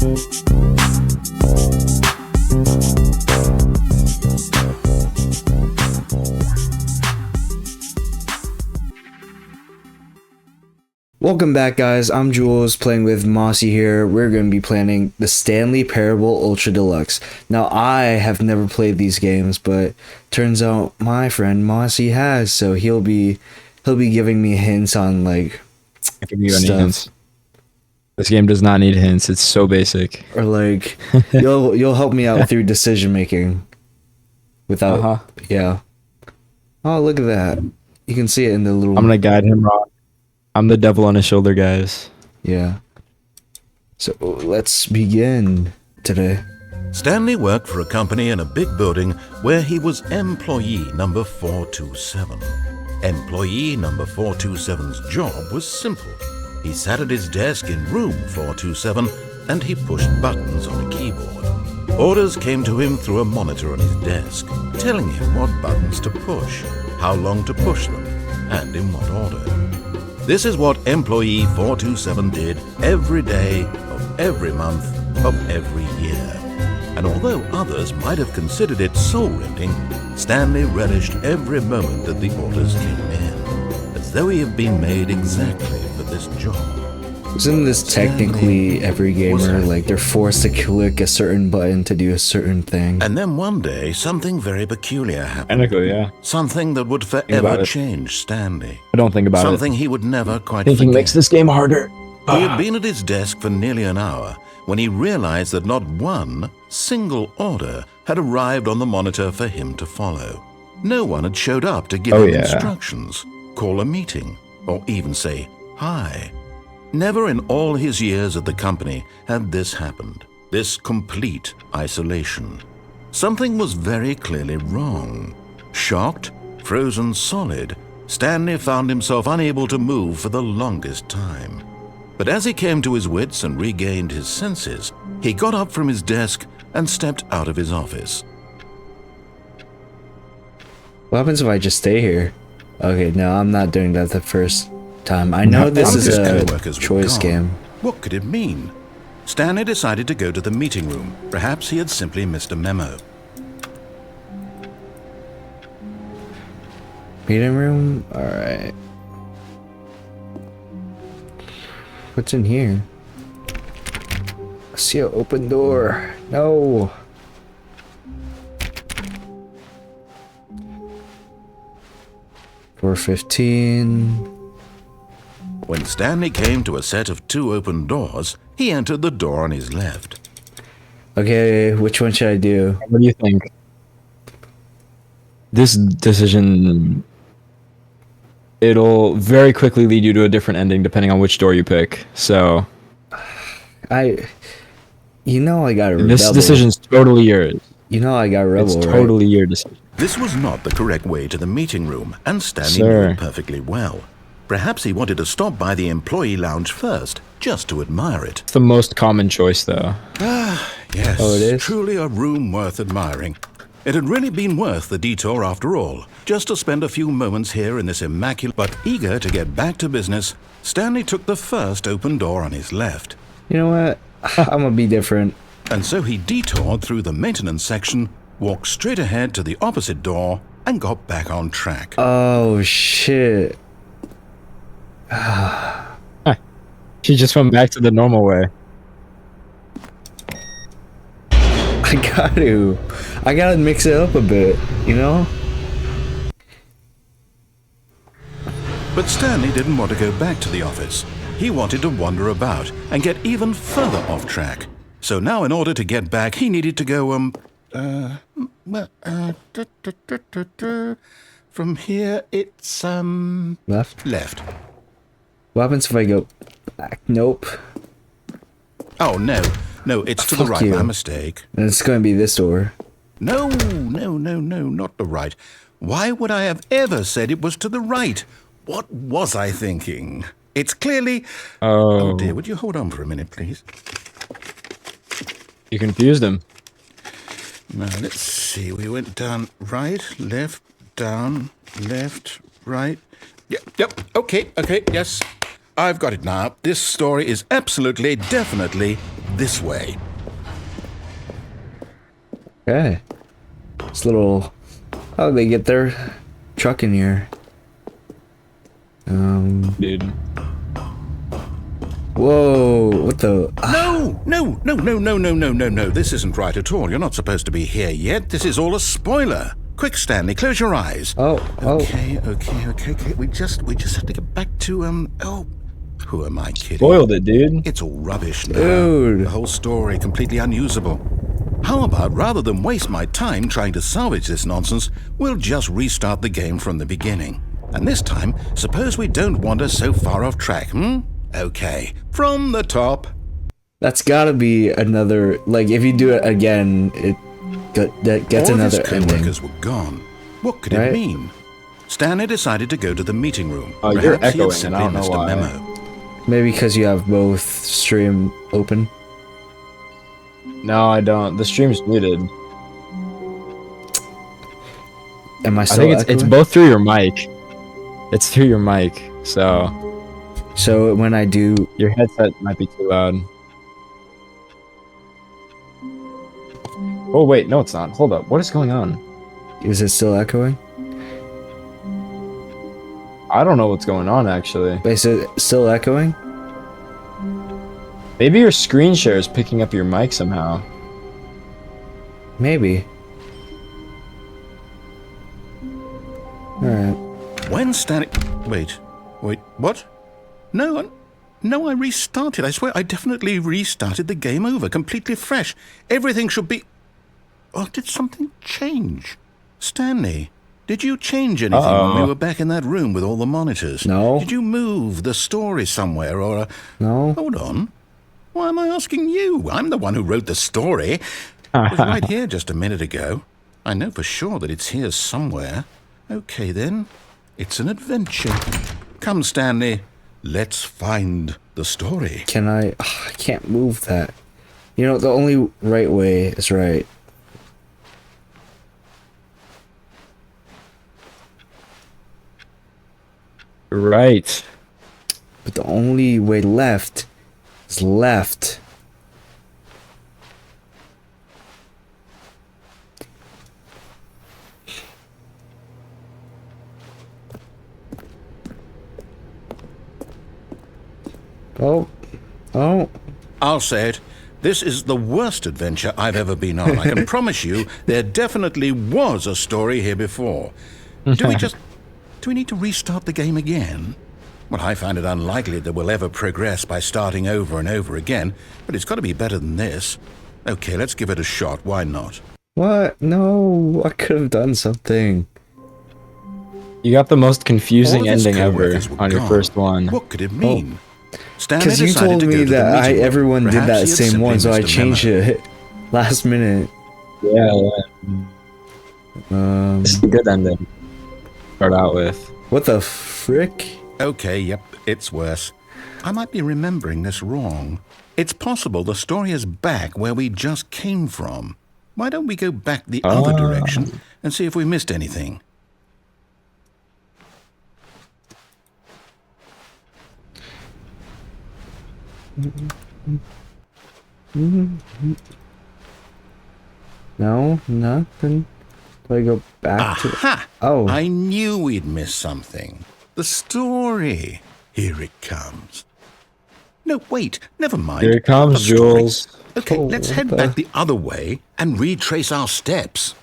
Welcome back, guys. I'm Jules, playing with Mossy here. We're going to be playing the Stanley Parable Ultra Deluxe. Now, I have never played these games, but turns out my friend Mossy has, so he'll be giving me hints on like I can give you any hints. This game does not need hints. It's so basic. Or like you'll help me out through decision making without yeah. Oh, look at that. You can see it in the little I'm going to guide him wrong. I'm the devil on his shoulder, guys. Yeah. So let's begin today. Stanley worked for a company in a big building where he was employee number 427. Employee number 427's job was simple. He sat at his desk in room 427 and he pushed buttons on a keyboard. Orders came to him through a monitor on his desk, telling him what buttons to push, how long to push them, and in what order. This is what employee 427 did every day of every month of every year. And although others might have considered it soul-rending, Stanley relished every moment that the orders came in, as though he had been made exactly for this job. Isn't this technically every gamer, like they're forced to click a certain button to do a certain thing? And then one day, something very peculiar happened. Technically, yeah. Something that would forever change Stanley. I don't think about Something he would never quite Thinking forget. makes this game harder. He had been at his desk for nearly an hour when he realized that not one single order had arrived on the monitor for him to follow. No one had showed up to give him instructions, call a meeting, or even say hi. Never in all his years at the company had this happened, this complete isolation. Something was very clearly wrong. Shocked, frozen solid, Stanley found himself unable to move for the longest time. But as he came to his wits and regained his senses, he got up from his desk and stepped out of his office. What happens if I just stay here? Okay, no, I'm not doing that the first time. I know this is a choice game. What could it mean? Stanley decided to go to the meeting room. Perhaps he had simply missed a memo. Meeting room? Alright. What's in here? I see an open door. No. Door 15. When Stanley came to a set of 2 open doors, he entered the door on his left. Okay, which one should I do? What do you think? This decision, it'll very quickly lead you to a different ending depending on which door you pick. So, you know I got a rebel. This decision's totally yours. You know I got a rebel, It's totally your decision. This was not the correct way to the meeting room, and Stanley knew it perfectly well. Perhaps he wanted to stop by the employee lounge first, just to admire it. It's the most common choice, though. Yes, oh, it is? Truly a room worth admiring. It had really been worth the detour after all, just to spend a few moments here in this immaculate... But eager to get back to business, Stanley took the first open door on his left. You know what? I'm gonna be different. And so he detoured through the maintenance section, walked straight ahead to the opposite door, and got back on track. Oh, shit. She just went back to the normal way. I gotta mix it up a bit, you know? But Stanley didn't want to go back to the office. He wanted to wander about and get even further off track. So now in order to get back, he needed to go, from here it's, Left? Left. What happens if I go back? Nope. Oh, no. No, it's to the right by mistake. And it's gonna be this door. No, not the right. Why would I have ever said it was to the right? What was I thinking? It's clearly... Oh dear, would you hold on for a minute, please? You confused him. Now, let's see. We went down right, left, down, left, right. Yep, okay, yes. I've got it now. This story is absolutely, definitely this way. Okay. This little... How did they get their truck in here? Dude. Whoa, what the... No. This isn't right at all. You're not supposed to be here yet. This is all a spoiler. Quick, Stanley, close your eyes. Okay. We just have to get back to, who am I kidding? Spoiled it, dude. It's all rubbish now. Dude. The whole story completely unusable. How about, rather than waste my time trying to salvage this nonsense, we'll just restart the game from the beginning. And this time, suppose we don't wander so far off track, Okay, from the top. That's gotta be another... Like, if you do it again, that gets All another of his ending. co-workers were gone. What could it mean? Stanley decided to go to the meeting room. Oh, you're Perhaps he had echoing, simply and I don't know missed a why. memo. Maybe because you have both stream open. No, I don't. The stream's muted. Am I I still think it's echoing? both through your mic. It's through your mic, so So when I do... your headset might be too loud. Oh wait, no it's not. Hold up. What is going on? Is it still echoing? I don't know what's going on actually. Is it still echoing? Maybe your screen share is picking up your mic somehow. Maybe. Alright. When Stanley... Wait, what? No, I restarted. I swear, I definitely restarted the game over, completely fresh. Everything should be... Oh, did something change? Stanley, did you change anything when we were back in that room with all the monitors? No. Did you move the story somewhere or... No? Hold on. Why am I asking you? I'm the one who wrote the story. It was right here just a minute ago. I know for sure that it's here somewhere. Okay, then. It's an adventure. Come, Stanley. Let's find the story. Can I... I can't move that. You know, the only right way is right. Right. But the only way left is left. Oh. I'll say it. This is the worst adventure I've ever been on. I can promise you there definitely was a story here before. Do we need to restart the game again? Well, I find it unlikely that we'll ever progress by starting over and over again, but it's got to be better than this. Okay, let's give it a shot. Why not? What? No, I could have done something. You got the most confusing All of his ending ever co-workers were on your gone. first one. What could it mean? Stanley Because you decided told to me go to the that meeting room. everyone did Perhaps that he had same simply one, so I missed a changed memo. it last minute. Yeah. This is a good ending. Start out with. What the frick? Okay, yep, it's worse. I might be remembering this wrong. It's possible the story is back where we just came from. Why don't we go back the other direction and see if we missed anything? No, nothing. Do I go back to... Aha! Oh. I knew we'd miss something. The story. Here it comes. No, wait, never mind. Here it comes, The story. Jules. Okay, Oh, let's what head the- back the other way and retrace our steps.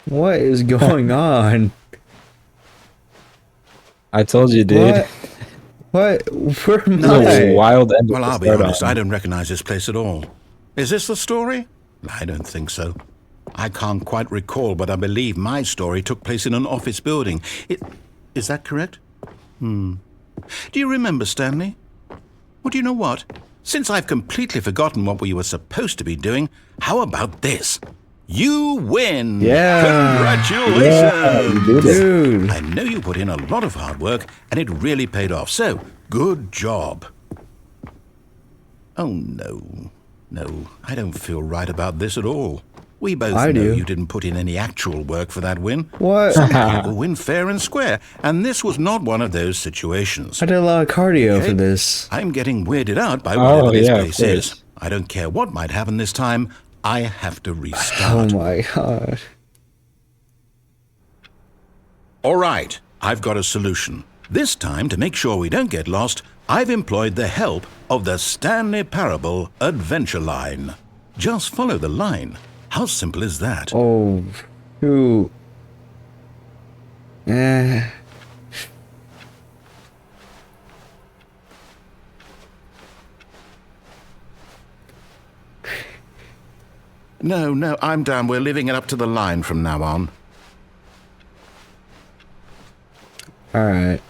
What is going on? I told you, dude. What? Where am This is a I? wild ending. Well, to I'll be start honest, on. I don't recognize this place at all. Is this the story? I don't think so. I can't quite recall, but I believe my story took place in an office building. Is that correct? Do you remember, Stanley? Well, do you know what? Since I've completely forgotten what we were supposed to be doing, how about this? You win! Yeah. Congratulations! you did it. Dude. I know you put in a lot of hard work, and it really paid off. So, good job. Oh, no. No, I don't feel right about this at all. We both I know do. you didn't put in any actual work for that win. What? People win fair and square, and this was not one of those situations. I did a lot of cardio Okay. for this. I'm getting weirded out by whatever this yeah, of place is. I don't care what might happen this time. I have to restart. Oh my god. All right, I've got a solution. This time, to make sure we don't get lost, I've employed the help of the Stanley Parable Adventure Line. Just follow the line. How simple is that? Oh, shoot. Eh. No, I'm down. We're leaving it up to the line from now on. Alright.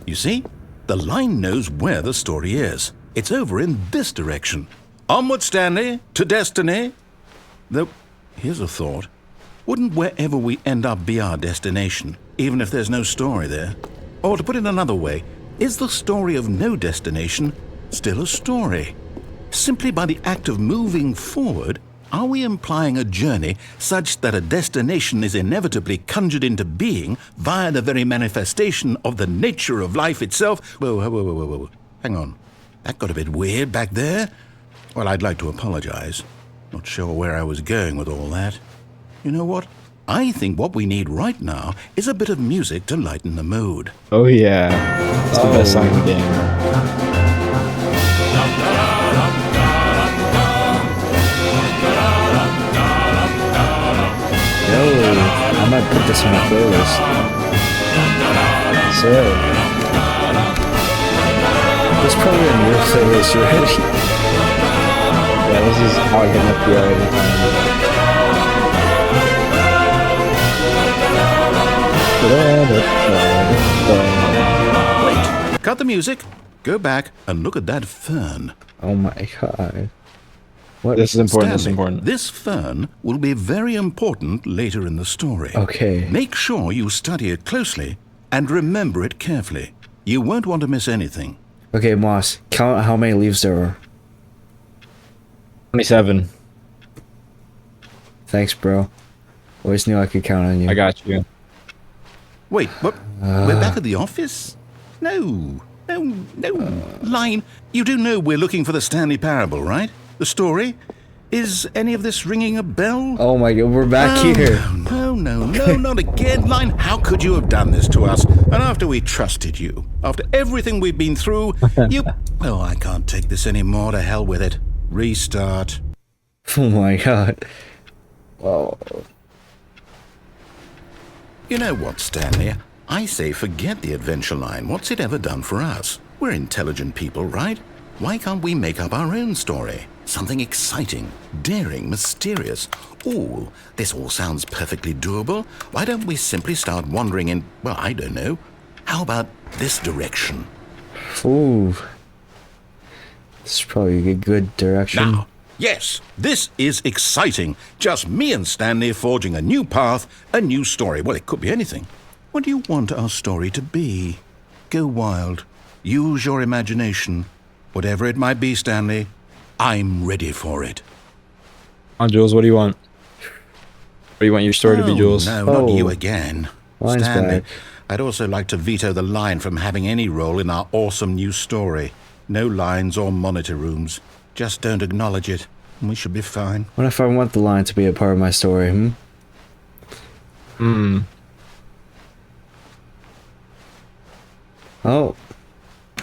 You see? The line knows where the story is. It's over in this direction. Onward, Stanley, to destiny. Though, here's a thought. Wouldn't wherever we end up be our destination, even if there's no story there? Or to put it another way, is the story of no destination still a story? Simply by the act of moving forward, are we implying a journey such that a destination is inevitably conjured into being via the very manifestation of the nature of life itself? Whoa. Hang on. That got a bit weird back there. Well, I'd like to apologize. Not sure where I was going with all that. You know what? I think what we need right now is a bit of music to lighten the mood. Oh yeah, it's the best song in the game. Yo, I might put this on my playlist. So, it's probably on your playlist already. Yeah, this is how I get up here every time. Wait, cut the music, go back and look at that fern. Oh my god. What? This is important. Stanley, This is important. This fern will be very important later in the story. Okay. Make sure you study it closely and remember it carefully. You won't want to miss anything. Okay, Moss, count how many leaves there are. 27. Thanks, bro. Always knew I could count on you. I got you. Wait, what? We're back at the office? No. Line, you do know we're looking for the Stanley Parable, right? The story? Is any of this ringing a bell? Oh my god, we're back here. No, not again. Line, how could you have done this to us? And after we trusted you, after everything we've been through, you... Oh, I can't take this anymore. To hell with it. Restart. Oh my god. Well, You know what, Stanley? I say forget the adventure line. What's it ever done for us? We're intelligent people, right? Why can't we make up our own story? Something exciting, daring, mysterious. Ooh, this all sounds perfectly doable. Why don't we simply start wandering in, well, I don't know. How about this direction? ooh. This is probably a good direction. Now, yes, this is exciting. Just me and Stanley forging a new path, a new story. Well, it could be anything. What do you want our story to be? Go wild. Use your imagination. Whatever it might be, Stanley, I'm ready for it. On Jules, what do you want? What do you want your story to be, Jules? No, not Oh. you again. Line's Stanley, back. I'd also like to veto the line from having any role in our awesome new story. No lines or monitor rooms. Just don't acknowledge it, and we should be fine. What if I want the line to be a part of my story, Oh.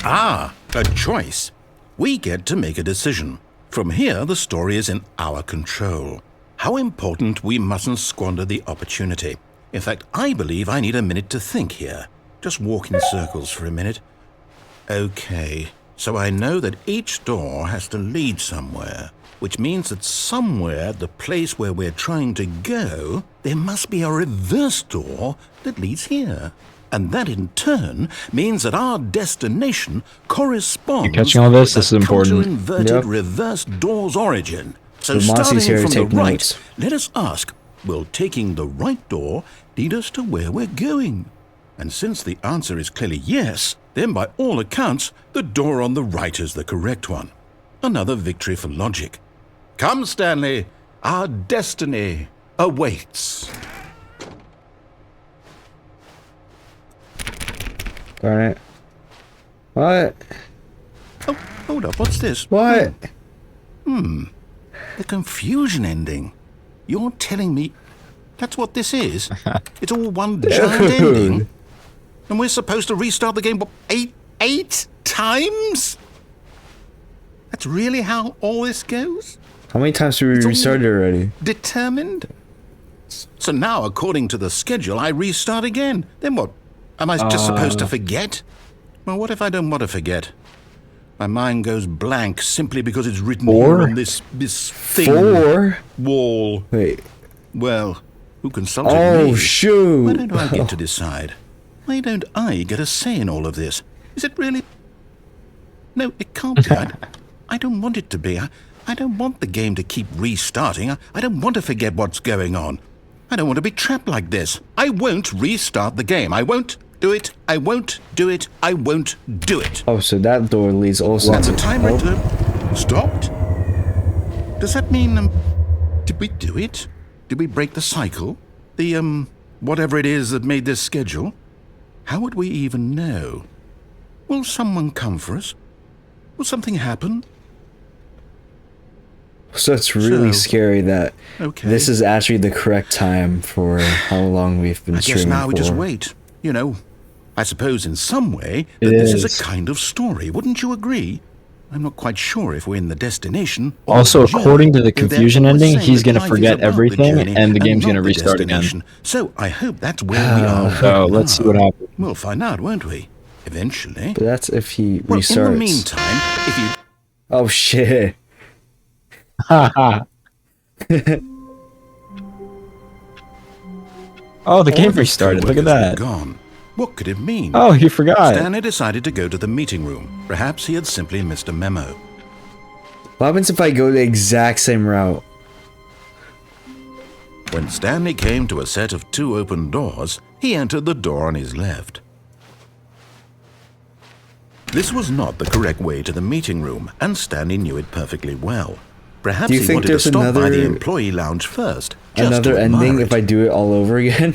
Ah, a choice. We get to make a decision. From here, the story is in our control. How important we mustn't squander the opportunity. In fact, I believe I need a minute to think here. Just walk in circles for a minute. Okay, so I know that each door has to lead somewhere, which means that somewhere, the place where we're trying to go, there must be a reverse door that leads here. And that in turn means that our destination corresponds You catching all this? with This the is important. inverted Yep. reverse door's origin. So The Mossy's starting here to from the take right, notes. let us ask, will taking the right door lead us to where we're going? And since the answer is clearly yes, then by all accounts, the door on the right is the correct one. Another victory for logic. Come, Stanley, our destiny awaits. Darn it. What? Oh, hold up, what's this? What? The confusion ending. You're telling me that's what this is? It's all one giant ending? And we're supposed to restart the game, what, eight times? That's really how all this goes? How many times did we restart it already? Determined? So now, according to the schedule, I restart again. Then what? Am I just supposed to forget? Well, what if I don't want to forget? My mind goes blank simply because it's written here on this thing. 4? Wall. Wait. Well, who consulted me? Oh, shoot. Why don't I get to decide? Why don't I get a say in all of this? Is it really? No, it can't be. I don't want it to be. I don't want the game to keep restarting. I don't want to forget what's going on. I don't want to be trapped like this. I won't restart the game. I won't do it. I won't do it. I won't do it. Oh, so that door leads also That's to... a timer stopped? Does that mean, did we do it? Did we break the cycle? The, whatever it is that made this schedule? How would we even know? Will someone come for us? Will something happen? So it's really So, scary that okay. this is actually the correct time for how long we've been I streaming guess now we just for. wait. You know, I suppose in some way It that this is is. a kind of story. Wouldn't you agree? I'm not quite sure if we're in the destination. Or Also, the journey, according to the though they're confusion always ending, saying he's that gonna life is forget about the everything, journey and the game's not gonna the restart again. destination. So I hope that's where we are. So right let's see now. what happens. We'll find out, won't we? Eventually. But that's if he Well, restarts. in the meantime, if you Oh, shit. Haha. Oh, the all game of his restarted. Look at coworkers were that. Gone. What could it mean? Oh, he forgot. Stanley decided to go to the meeting room. Perhaps he had simply missed a memo. What happens if I go the exact same route? When Stanley came to a set of 2 open doors, he entered the door on his left. This was not the correct way to the meeting room, and Stanley knew it perfectly well. Perhaps Do you he think wanted to there's stop by the another- employee lounge first. Just Another to admire ending it. if I do it all over again?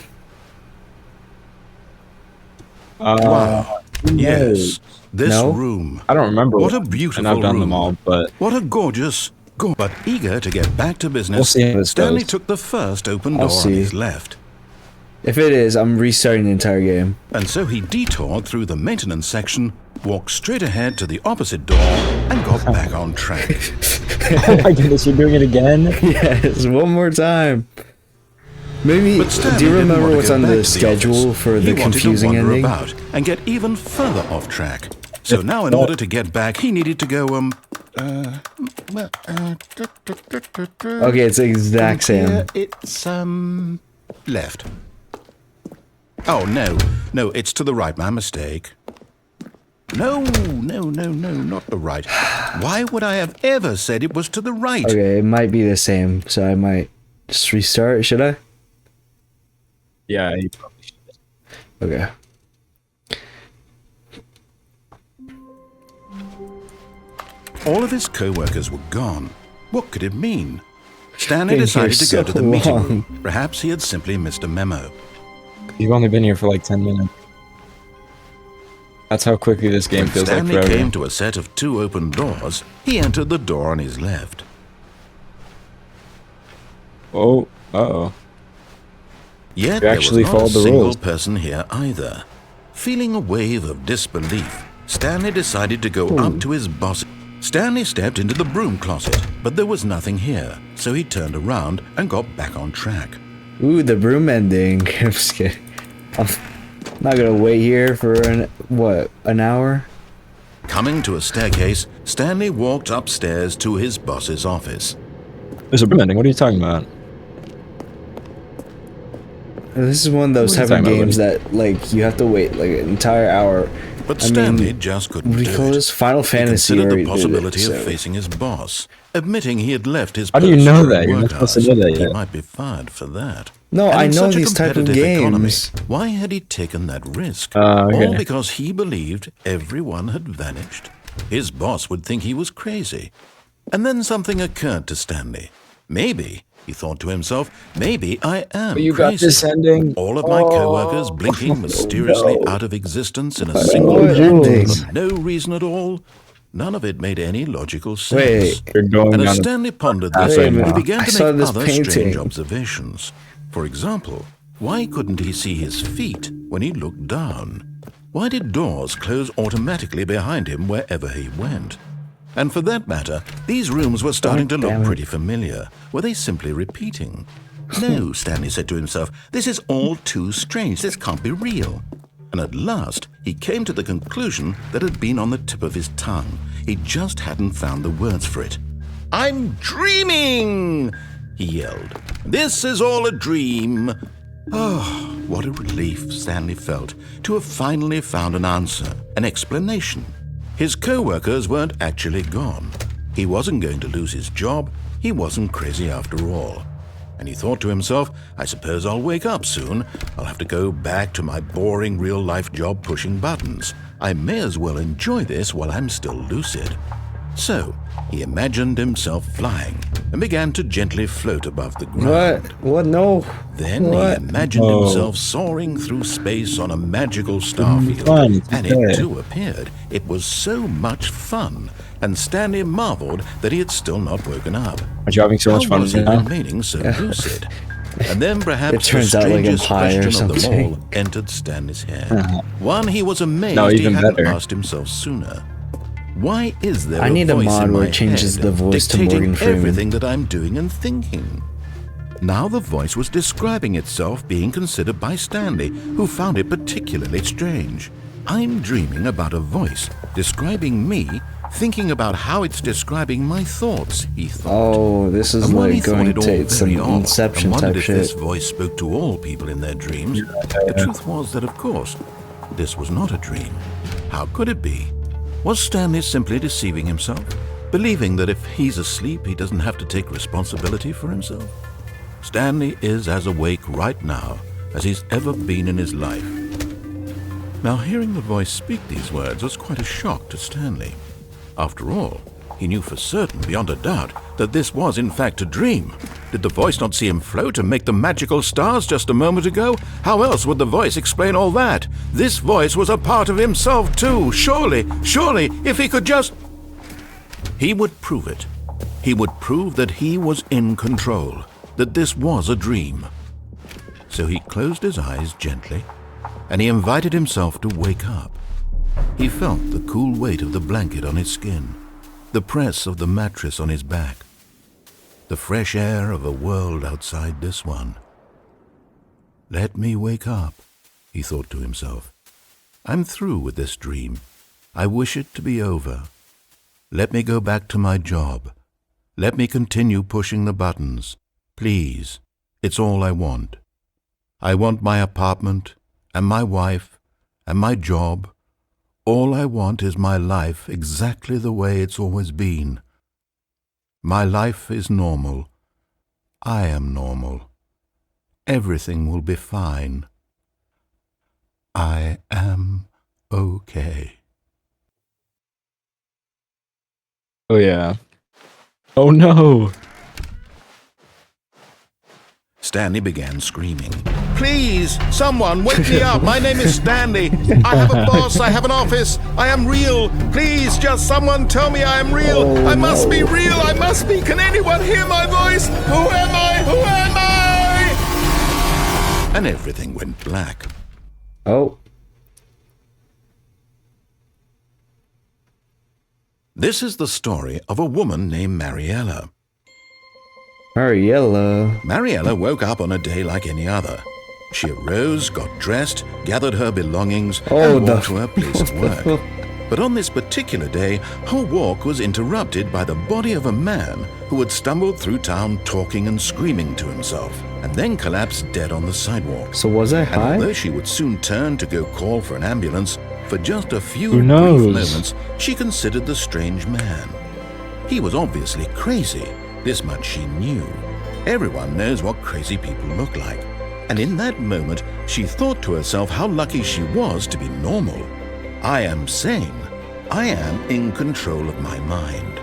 Wow. Yes, this No? room. I don't remember. What a beautiful And I've done room. them all, but What a gorgeous. But eager to get back to business, We'll see how this Stanley goes. took the first open I'll door on see. his left. If it is, I'm restarting the entire game. And so he detoured through the maintenance section, walked straight ahead to the opposite door, and got back on track. oh my goodness, you're doing it again? Yes, one more time. Maybe, But Stanley do you didn't remember want to what's go on back the to schedule office. for He the wanted confusing to wander ending? about and get even further off track. So now, in order to get back, he needed to go, Okay, it's the exact same. here it's, left. Oh, no, it's to the right, my mistake. No, not the right. Why would I have ever said it was to the right? Okay, it might be the same, so I might just restart, should I? Yeah, you probably should. Okay. All of his co-workers were gone. What could it mean? Stanley Been here decided to go to the so meeting long. room. Perhaps he had simply missed a memo. You've only been here for like 10 minutes. That's how quickly this game When feels like Stanley forever. came to a set of 2 open doors, he entered the door on his left. Oh, uh-oh. Yet You there actually was not a followed the single rules. person here either. Feeling a wave of disbelief, Stanley decided to go up to his boss. Stanley stepped into the broom closet, but there was nothing here, so he turned around and got back on track. Ooh, the broom ending. I'm just kidding. I'm not gonna wait here for an hour? Coming to a staircase, Stanley walked upstairs to his boss's office. There's a broom ending. What are you talking about? This is one of those What are you type of talking about, games that, like, you have to wait, like, an entire hour. But I Stanley mean, just couldn't what do do you call it. this? Final He Fantasy considered already the did it, possibility so- of facing his boss, admitting he had left his How do you post know during that? You're not work supposed to hours. know that He yet. might be fired for that. No, And I in know such a these type of competitive economy, games. why had he taken that risk? Okay. All because he believed everyone had vanished. His boss would think he was crazy. And then something occurred to Stanley. Maybe He thought to himself, maybe I am But you crazy. got this ending. All of my co-workers blinking mysteriously out of existence in a What single ending? for no reason at all. None of it made any logical sense. Wait. You're going And as down Stanley pondered this, Wait a he minute. began I to saw make this other strange painting. observations. For example, why couldn't he see his feet when he looked down? Why did doors close automatically behind him wherever he went? And for that matter, these rooms were starting to look pretty familiar. Were they simply repeating? No, Stanley said to himself, this is all too strange. This can't be real. And at last, he came to the conclusion that had been on the tip of his tongue. He just hadn't found the words for it. I'm dreaming, he yelled. This is all a dream. Oh, what a relief Stanley felt to have finally found an answer, an explanation. His co-workers weren't actually gone. He wasn't going to lose his job. He wasn't crazy after all. And he thought to himself, I suppose I'll wake up soon. I'll have to go back to my boring real-life job pushing buttons. I may as well enjoy this while I'm still lucid. So, he imagined himself flying and began to gently float above the ground. What? No. Then What? he imagined himself soaring through space on a magical starfield, and it too appeared. It was so much fun, and Stanley marveled that he had still not woken up. Aren't you having so much How fun was he now? remaining so lucid? And then perhaps It turns the out like in strangest Pi or question of them something. all entered Stanley's head. One he was amazed No, he even hadn't better. asked himself sooner. Why is there I need a voice mod in where my it changes head the voice to dictating Morgan Freeman? everything that I'm doing and thinking? Now the voice was describing itself being considered by Stanley, who found it particularly strange. I'm dreaming about a voice describing me, thinking about how it's describing my thoughts, he thought. Oh, this is And while he like thought going it all to some very odd Inception and wondered type if this shit. voice spoke to all people in their dreams, the truth was that, of course, this was not a dream. How could it be? Was Stanley simply deceiving himself, believing that if he's asleep, he doesn't have to take responsibility for himself? Stanley is as awake right now as he's ever been in his life. Now, hearing the voice speak these words was quite a shock to Stanley. After all, he knew for certain, beyond a doubt, that this was in fact a dream. Did the voice not see him float and make the magical stars just a moment ago? How else would the voice explain all that? This voice was a part of himself too. Surely, if he could just... He would prove it. He would prove that he was in control, that this was a dream. So he closed his eyes gently, and he invited himself to wake up. He felt the cool weight of the blanket on his skin, the press of the mattress on his back, the fresh air of a world outside this one. Let me wake up, he thought to himself. I'm through with this dream. I wish it to be over. Let me go back to my job. Let me continue pushing the buttons. Please, it's all I want. I want my apartment and my wife and my job. All I want is my life exactly the way it's always been. My life is normal. I am normal. Everything will be fine. I am okay. Oh yeah. Oh no. Stanley began screaming. Please, someone, wake me up. My name is Stanley. I have a boss. I have an office. I am real. Please, just someone tell me I am real. Oh, I must be real. I must be. Can anyone hear my voice? Who am I? Who am I? And everything went black. Oh. This is the story of a woman named Mariella. Mariella. Mariella woke up on a day like any other. She arose, got dressed, gathered her belongings, and walked to her place of work. But on this particular day, her walk was interrupted by the body of a man who had stumbled through town talking and screaming to himself, and then collapsed dead on the sidewalk. So was I And high? although she would soon turn to go call for an ambulance, for just a few Who brief knows? moments, she considered the strange man. He was obviously crazy. This much she knew. Everyone knows what crazy people look like. And in that moment, she thought to herself how lucky she was to be normal. I am sane. I am in control of my mind.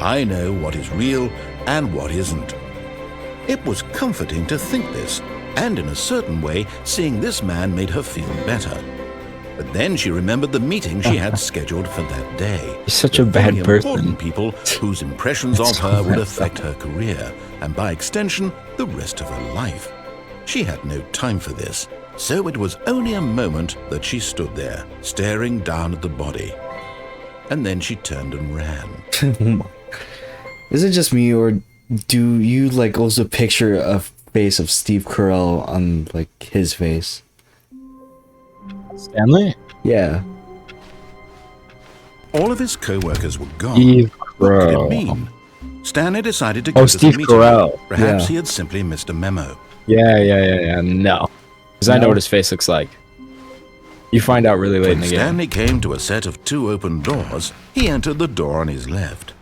I know what is real and what isn't. It was comforting to think this, and in a certain way, seeing this man made her feel better. But then she remembered the meeting she had scheduled for that day. He's such a With bad very person. important people whose impressions of her would affect her career, and by extension, the rest of her life. She had no time for this, so it was only a moment that she stood there, staring down at the body. And then she turned and ran. Is it just me, or do you like also picture a face of Steve Carell on like his face? Stanley? Yeah. All of his co-workers were gone. Steve What could it Carell. mean? Stanley decided to go Oh, to Steve the meeting. Carell. Perhaps Yeah. he had simply missed a memo. Yeah. No. Because I know No? what his face looks like. You find out really late in When the game. Stanley came to a set of 2 open doors, he entered the door on his left.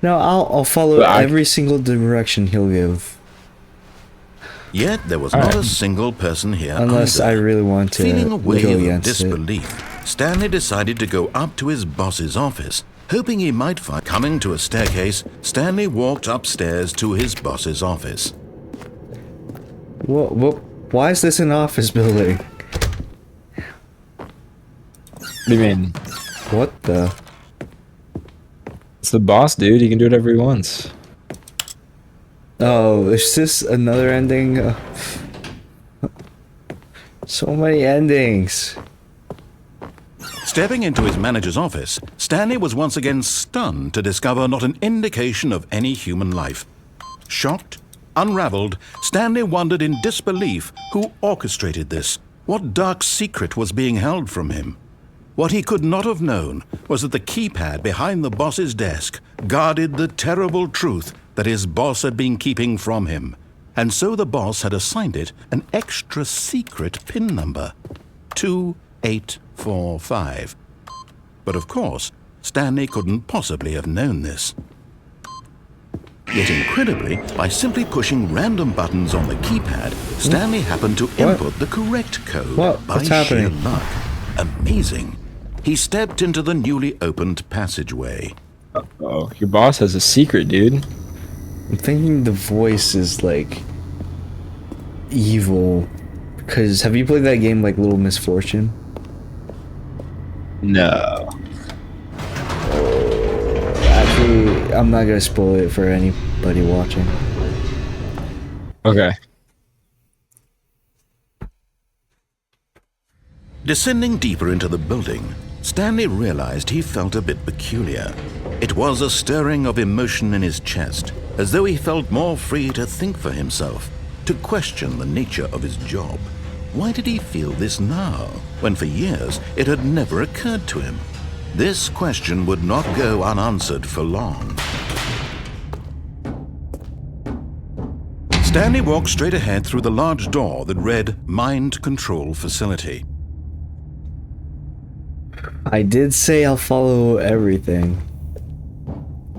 No, I'll follow But I- every single direction he'll give, Yet there was All not right. a single person here unless I either. really want to Feeling a go wave of against it. disbelief, Stanley decided to go up to his boss's office, hoping he might find... Coming to a staircase, Stanley walked upstairs to his boss's office. Why is this an office building? What do you mean? What the? It's the boss, dude. He can do whatever he wants. Oh, is this another ending? So many endings. Stepping into his manager's office, Stanley was once again stunned to discover not an indication of any human life. Shocked, unraveled, Stanley wondered in disbelief who orchestrated this. What dark secret was being held from him? What he could not have known was that the keypad behind the boss's desk guarded the terrible truth that his boss had been keeping from him. And so the boss had assigned it an extra secret PIN number, 2845. But of course, Stanley couldn't possibly have known this. Yet incredibly, by simply pushing random buttons on the keypad, Stanley happened to input the correct code What? by What's sheer happening? luck. Amazing. He stepped into the newly opened passageway. Oh, your boss has a secret, dude. I'm thinking the voice is like evil. Because have you played that game like Little Misfortune? No. Actually, I'm not gonna spoil it for anybody watching. Okay. Descending deeper into the building, Stanley realized he felt a bit peculiar. It was a stirring of emotion in his chest, as though he felt more free to think for himself, to question the nature of his job. Why did he feel this now, when for years it had never occurred to him? This question would not go unanswered for long. Stanley walked straight ahead through the large door that read Mind Control Facility. I did say I'll follow everything.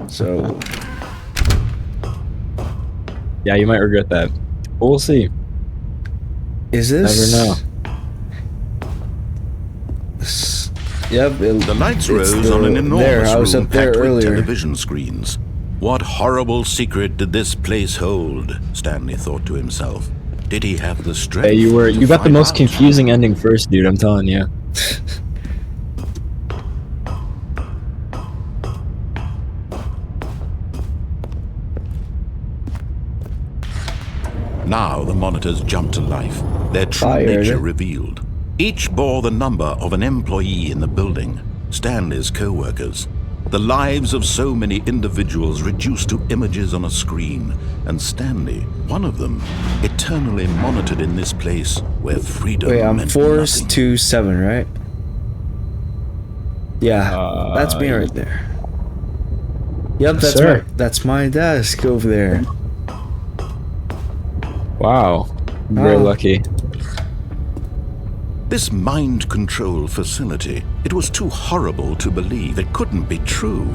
So, Yeah, you might regret that. But we'll see. is this? Never know. This- Yep. It, The lights it's rose on an there, enormous I was room up there packed with earlier. television screens. What horrible secret did this place hold? Stanley thought to himself. Did he have the strength? Hey, you to got the find most out? confusing ending first, dude. I'm telling you. Now the monitors jumped to life, their true Fired. nature revealed. Each bore the number of an employee in the building, Stanley's co-workers. The lives of so many individuals reduced to images on a screen, and Stanley, one of them, eternally monitored in this place where freedom Wait, I'm meant 427, right? Yeah, that's me yeah. right there. Yep, Yes, that's sir. that's my desk over there. Wow. Very Oh. lucky. This mind control facility, it was too horrible to believe. It couldn't be true.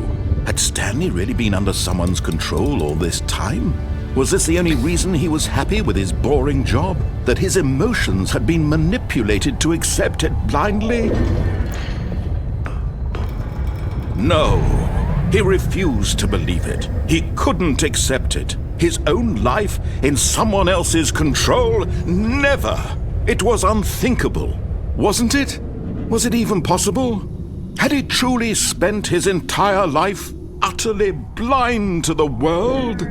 Had Stanley really been under someone's control all this time? Was this the only reason he was happy with his boring job? That his emotions had been manipulated to accept it blindly? No, he refused to believe it. He couldn't accept it. His own life in someone else's control? Never! It was unthinkable, wasn't it? Was it even possible? Had he truly spent his entire life utterly blind to the world?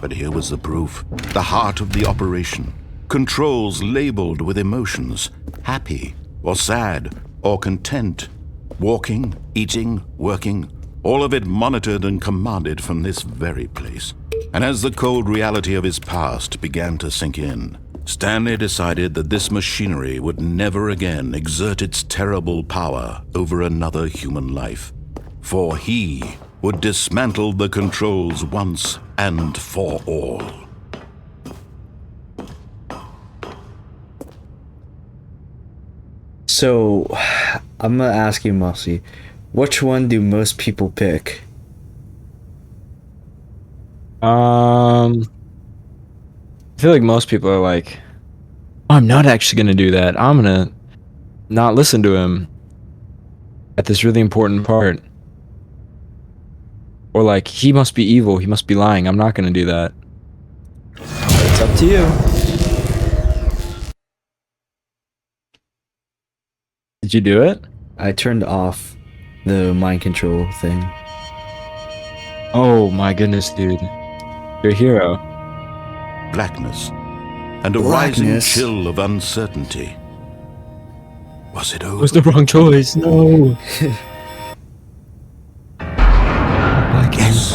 But here was the proof. The heart of the operation. Controls labeled with emotions. Happy, or sad, or content. Walking, eating, working. All of it monitored and commanded from this very place. And as the cold reality of his past began to sink in, Stanley decided that this machinery would never again exert its terrible power over another human life. For he would dismantle the controls once and for all. So, I'm gonna ask you, Mossy, which one do most people pick? I feel like most people are like, I'm not actually gonna do that. I'm gonna not listen to him at this really important part. Or like, he must be evil. He must be lying. I'm not gonna do that. But it's up to you. Did you do it? I turned off the mind control thing. Oh my goodness, dude. You're a hero. Blackness and a rising Blackness. chill of uncertainty. Was it It over? was the wrong choice. No. Yes.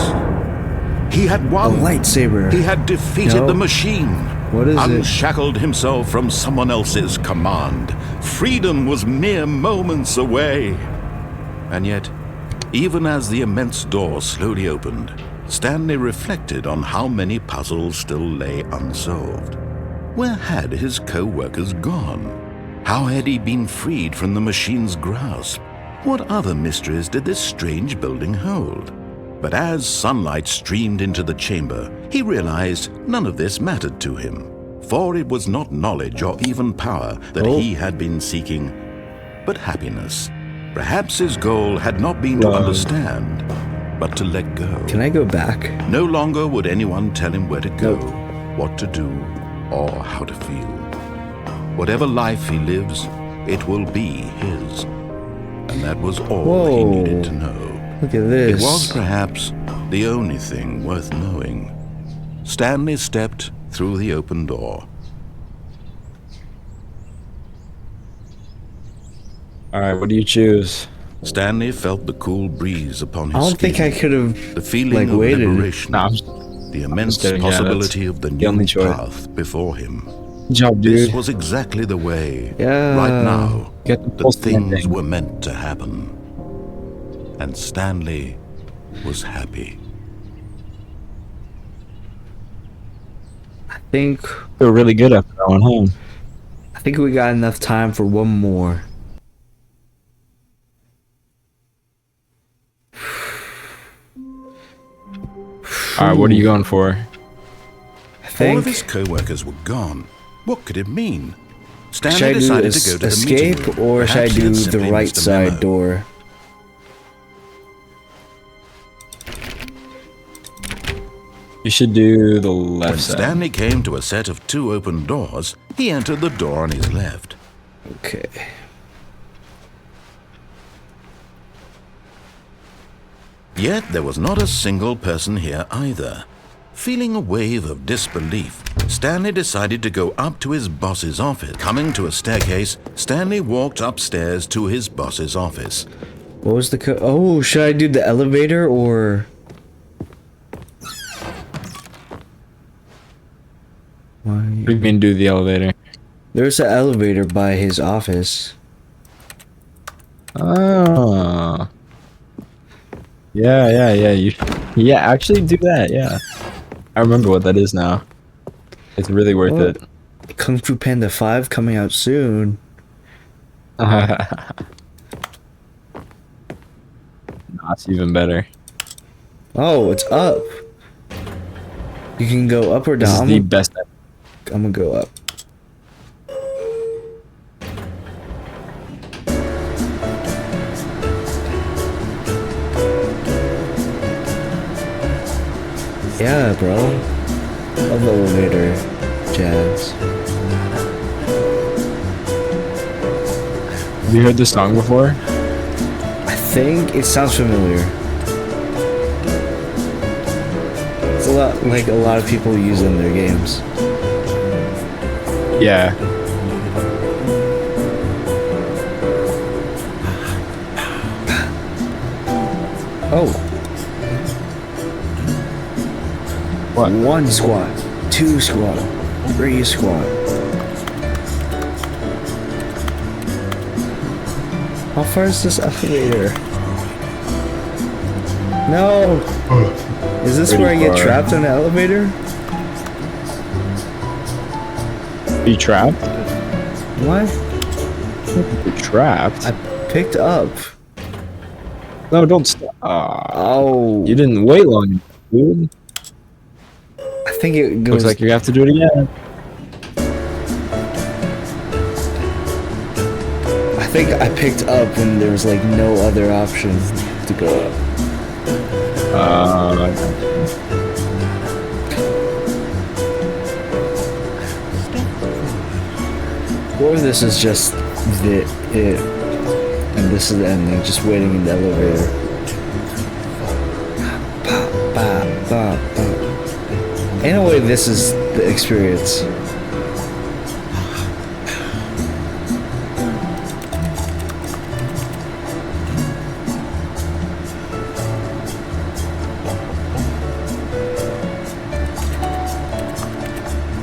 He had A won. lightsaber. He had defeated No. the machine. What is it? Unshackled himself from someone else's command. Freedom was mere moments away. And yet, even as the immense door slowly opened, Stanley reflected on how many puzzles still lay unsolved. Where had his co-workers gone? How had he been freed from the machine's grasp? What other mysteries did this strange building hold? But as sunlight streamed into the chamber, he realized none of this mattered to him, for it was not knowledge or even power that he had been seeking, but happiness. Perhaps his goal had not been to understand, but to let go. Can I go back? No longer would anyone tell him where to go, what to do, or how to feel. Whatever life he lives, it will be his. And that was all he Whoa. needed to know. Look at It this. was perhaps the only thing worth knowing. Stanley stepped through the open door. Alright, what do you choose? Stanley felt the cool breeze upon his I don't skin. think I could have The feeling like of waited. liberation. Nah, The immense kidding, yeah, possibility of the the new only choice. path before him. good job, This dude. was exactly the way, Yeah. right now, Get the that post things ending. were meant to happen. And Stanley was happy. I think Feel really good after that one, huh? I think we got enough time for one more. Alright, what are you going for? I All of think his co-workers were gone. What could it mean? should I Stanley do decided to go to the meeting escape room. or should I Perhaps he do had the simply right missed a side memo. door? You should do the When left side. Stanley came to a set of 2 open doors, he entered the door on his left. Okay. Yet there was not a single person here either. Feeling a wave of disbelief, Stanley decided to go up to his boss's office. Coming to a staircase, Stanley walked upstairs to his boss's office. What was the oh, should I do the elevator or why? What do you mean do the elevator? There's an elevator by his office. Oh. Yeah, yeah, actually do that, yeah. I remember what that is now. It's really worth Well, it. Kung Fu Panda 5 coming out soon. That's even better. Oh, it's up. You can go up or This is down. the best. I'm gonna go up. Yeah, bro. Love elevator jazz. Have you heard this song before? I think it sounds familiar. It's a lot like a lot of people use in their games. Yeah. Oh. What? 1 squat, 2 squat, 3 squat. How far is this elevator? No! Is this Pretty where I get far. trapped on the elevator? Are you trapped? What? You're trapped? I picked up. No, don't stop. Oh. You didn't wait long enough, dude. I think it goes Looks like you have to do it again. I think I picked up when there was like no other option to go up. Or this is just it. And this is the ending, just waiting in the elevator. Ba, ba, ba, ba. In a way, this is the experience.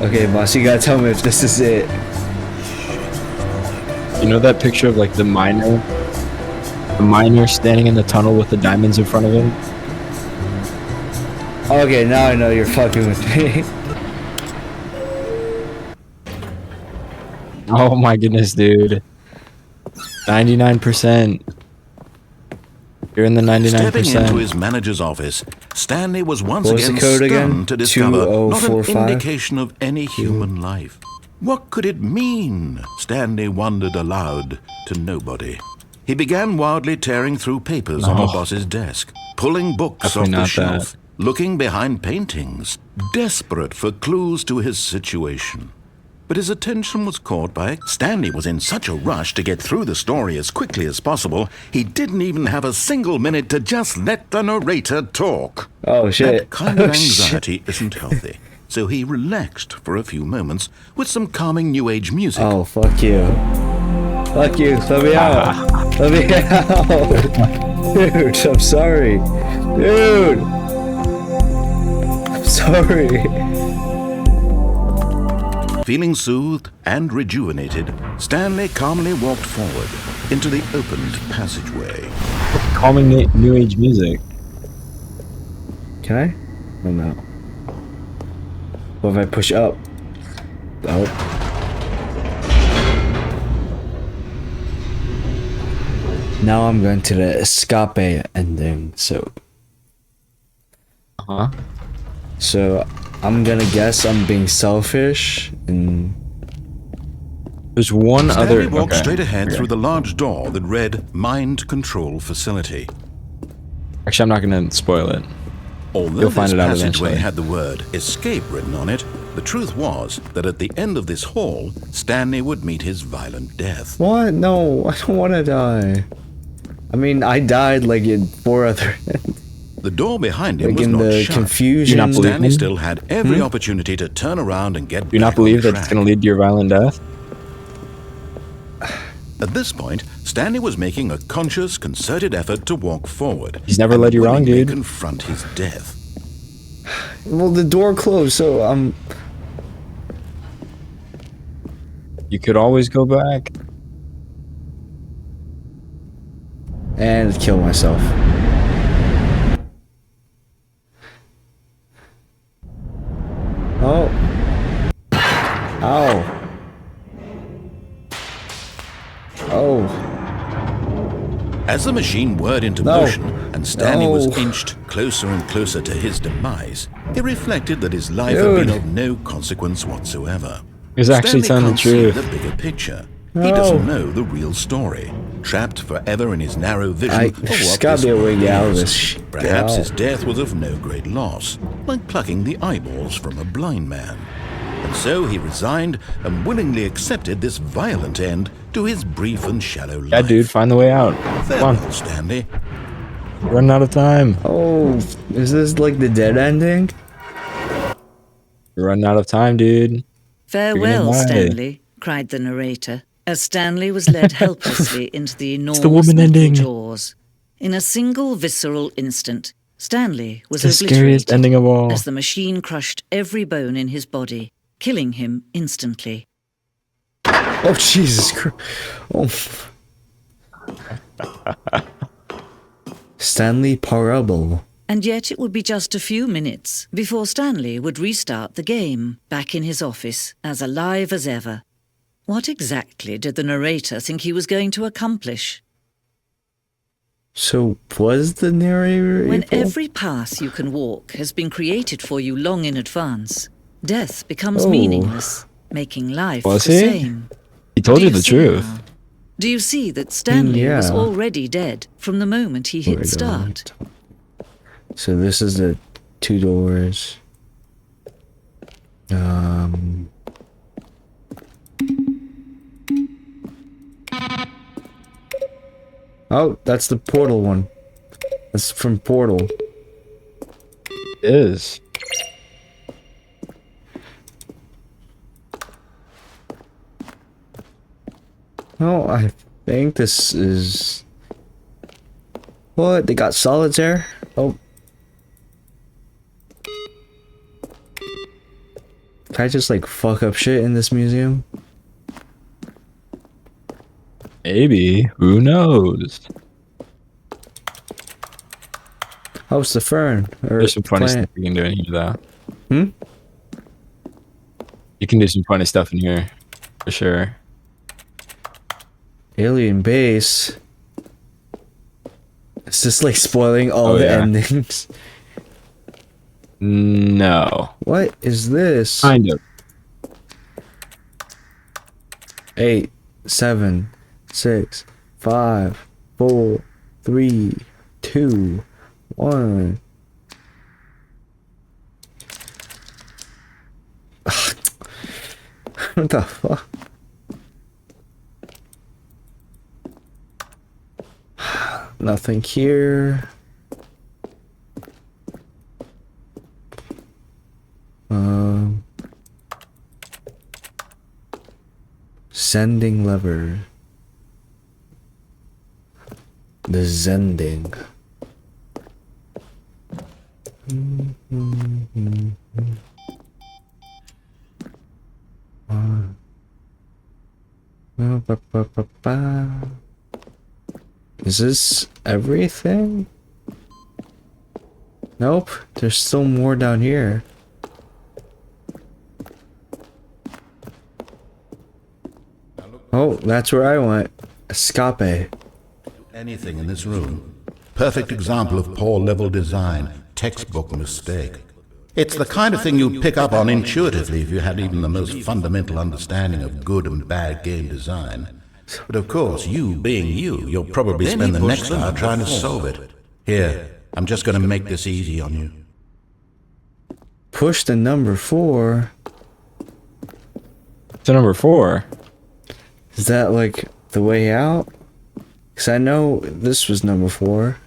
Okay, boss, you gotta tell me if this is it. You know that picture of like the miner standing in the tunnel with the diamonds in front of him? Okay, now I know you're fucking with me. Oh my goodness, dude. 99%. You're in the 99%. Stepping into his manager's office, Stanley was once What was again the code again? stunned to discover not an 2045? indication of any human life. What could it mean? Stanley wondered aloud to nobody. He began wildly tearing through papers on the boss's desk, pulling books Definitely off the not shelf, looking behind paintings, desperate for clues to his situation. But his attention was caught by Stanley was in such a rush to get through the story as quickly as possible, he didn't even have a single minute to just let the narrator talk. Oh shit. That kind of Oh, shit. anxiety isn't healthy. So he relaxed for a few moments with some calming new age music. Oh, fuck you. Fuck you. Let me out. Let me out. Dude, I'm sorry. Dude. I'm sorry. Feeling soothed and rejuvenated, Stanley calmly walked forward into the opened passageway. Calming new age music. Can I? Oh no. What if I push up? Oh. Now I'm going to the escape ending, so I'm gonna guess I'm being selfish and There's one Stanley other. walked okay. straight ahead Okay. through the large door that read Mind Control Facility. Actually, I'm not gonna spoil it. Although You'll find this it out passageway eventually. had the word escape written on it, the truth was that at the end of this hall, Stanley would meet his violent death. what? No, I don't want to die. I mean, I died like in 4 other, The door behind him like was in not the shut. confusion. You're not believing Stanley him? still had every opportunity to turn around and get Do you not back on believe that track. it's gonna lead to your violent death? At this point, Stanley was making a conscious, concerted effort to walk forward. He's never and led you wrong, willingly dude. confront his death. Well, the door closed, so You could always go back. and kill myself. Oh. Ow. Oh. As the machine whirred into No. motion and Stanley was No. inched closer and closer to his demise, he reflected that his life Dude. had been of no consequence whatsoever. He was actually Stanley telling the can't see truth. the bigger picture. He doesn't know the real story. Trapped forever in his narrow vision of There's what gotta this be a way to world get out of is. this shit. Perhaps his Get out. death was of no great loss, like plucking the eyeballs from a blind man. And so he resigned and willingly accepted this violent end to his brief and shallow life. Yeah, dude, find the way out. Come Farewell, on. Stanley. We're running out of time. Oh, is this like the dead ending? We're running out of time, dude. Farewell, die. Stanley, cried the narrator, as Stanley was led helplessly into the enormous the woman metal ending. jaws. In a single visceral instant, Stanley was The scariest obliterated ending of all. as the machine crushed every bone in his body, killing him instantly. Oh, Jesus Christ. Oh. Stanley Parable. And yet it would be just a few minutes before Stanley would restart the game, back in his office, as alive as ever. What exactly did the narrator think he was going to accomplish? So, was the narrator When evil? every path you can walk has been created for you long in advance, death becomes Oh. meaningless, making life Was the he? same. He told Do you you the see truth. now? Do you see that Stanley was Yeah. already dead from the moment he hit Wait, start? So this is the 2 doors. Oh, that's the portal one. That's from Portal. It is. Oh, I think this is... What? They got solitaire? Oh. Can I just like fuck up shit in this museum? Maybe. Who knows? Oh, it's the fern. Or There's some funny plant. stuff you can do in here, though. Hmm? You can do some funny stuff in here. For sure. Alien base. It's just like spoiling all Oh, the yeah. endings. No. What is this? Kind of. 8, 7, 6, 5, 4, 3, 2, 1. What the fuck? Nothing here. Sending lever. The Zending. Is this everything? Nope, there's still more down here. Oh, that's where I went. Escape. Anything in this room. Perfect example of poor level design. Textbook mistake. It's the kind of thing you'd pick up on intuitively if you had even the most fundamental understanding of good and bad game design. But of course, you being you, you'll probably spend the next hour trying to solve it. Here, I'm just going to make this easy on you. Push the number 4. So number 4. Is that like the way out? Because I know this was number 4.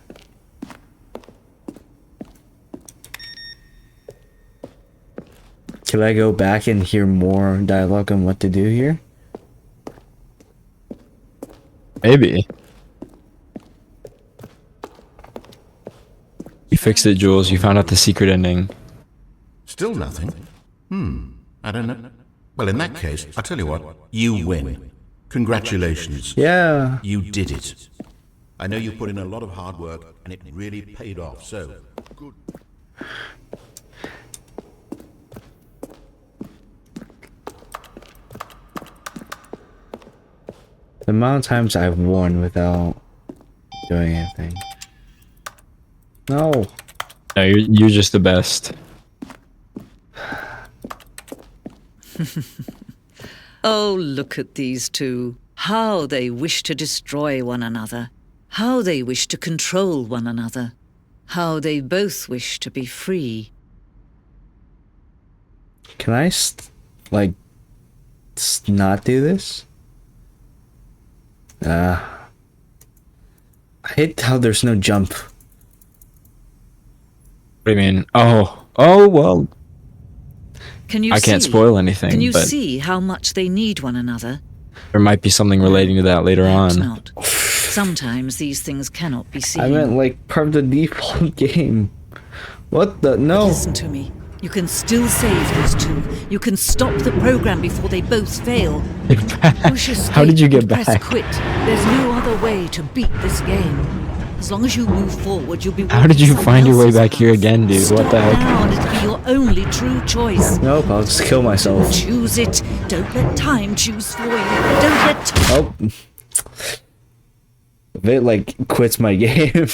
Can I go back and hear more dialogue on what to do here? Maybe. You fixed it, Jules. You found out the secret ending. Still nothing? I don't know. Well, in that case, I'll tell you what. You win. Congratulations. Yeah. You did it. I know you put in a lot of hard work, and it really paid off, so good. The amount of times I've won without doing anything. No. No, you're just the best. Oh, look at these two. How they wish to destroy one another. How they wish to control one another. How they both wish to be free. Can I, not do this? I hate how there's no jump. What do you mean? Oh, well. Can you I can't see? spoil anything, Can you but see how much they need one another? there might be something relating to that later Perhaps on. not. Sometimes these things cannot be seen. I meant like part of the default game. What the? No. Listen to me. You can still save these two. You can stop the program before they both fail. Push escape How did you get and press back? quit. There's no other way to beat this game. As long as you move forward, you'll be. How did you walking find your way someone back here else's again, dude? path. What the Stop heck? now, and it'll be your only true choice. Nope, I'll just kill myself. Choose it. Don't let time choose for you. Don't let time. Oh. It like quits my game.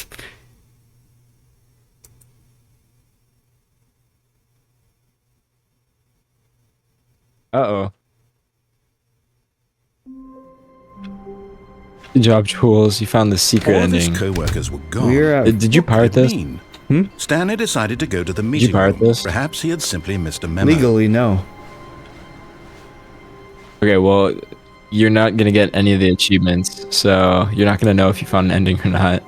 Uh-oh. Good job, Jules. You found the secret All of his ending. co-workers were gone. We're at Did you What could pirate it this? mean? Stanley decided to go to the you meeting pirate room. this? Perhaps he had simply missed a memo. legally no. Okay, well, you're not gonna get any of the achievements, so you're not gonna know if you found an ending or not.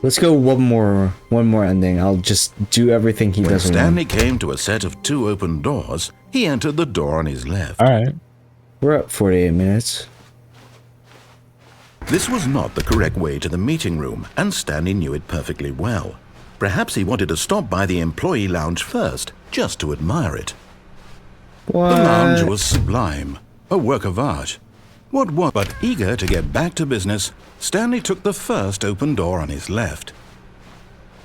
Let's go one more ending. I'll just do everything he When doesn't Stanley want. came to a set of 2 open doors, he entered the door on his left. Alright. We're at 48 minutes. This was not the correct way to the meeting room, and Stanley knew it perfectly well. Perhaps he wanted to stop by the employee lounge first, just to admire it. What? The lounge was sublime, a work of art. What was but eager to get back to business, Stanley took the first open door on his left.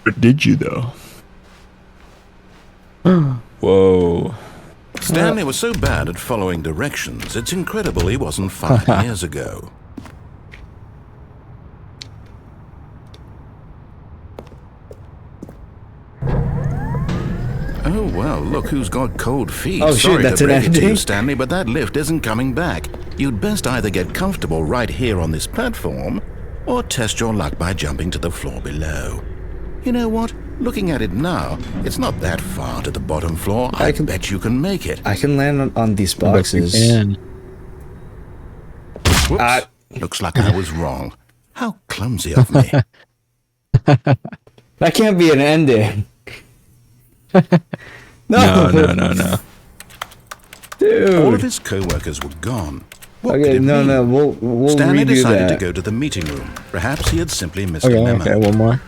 But did you, though? Whoa. Stanley was so bad at following directions, it's incredible he wasn't 5 years ago. Oh, well, look who's got cold feet. Oh, shoot, Sorry that's to an break it to you, ending? Stanley, but that lift isn't coming back. You'd best either get comfortable right here on this platform, or test your luck by jumping to the floor below. You know what? Looking at it now, it's not that far to the bottom floor. I bet you can make it. I can land on these But you boxes. can. Whoops. Looks like I was wrong. How clumsy of me. That can't be an ending. No. Dude. All of his co-workers were gone. What could Okay, it no, mean? no, we'll Stanley redo decided that. to go to the meeting room. Perhaps he had simply missed a Okay, memo. okay, one more.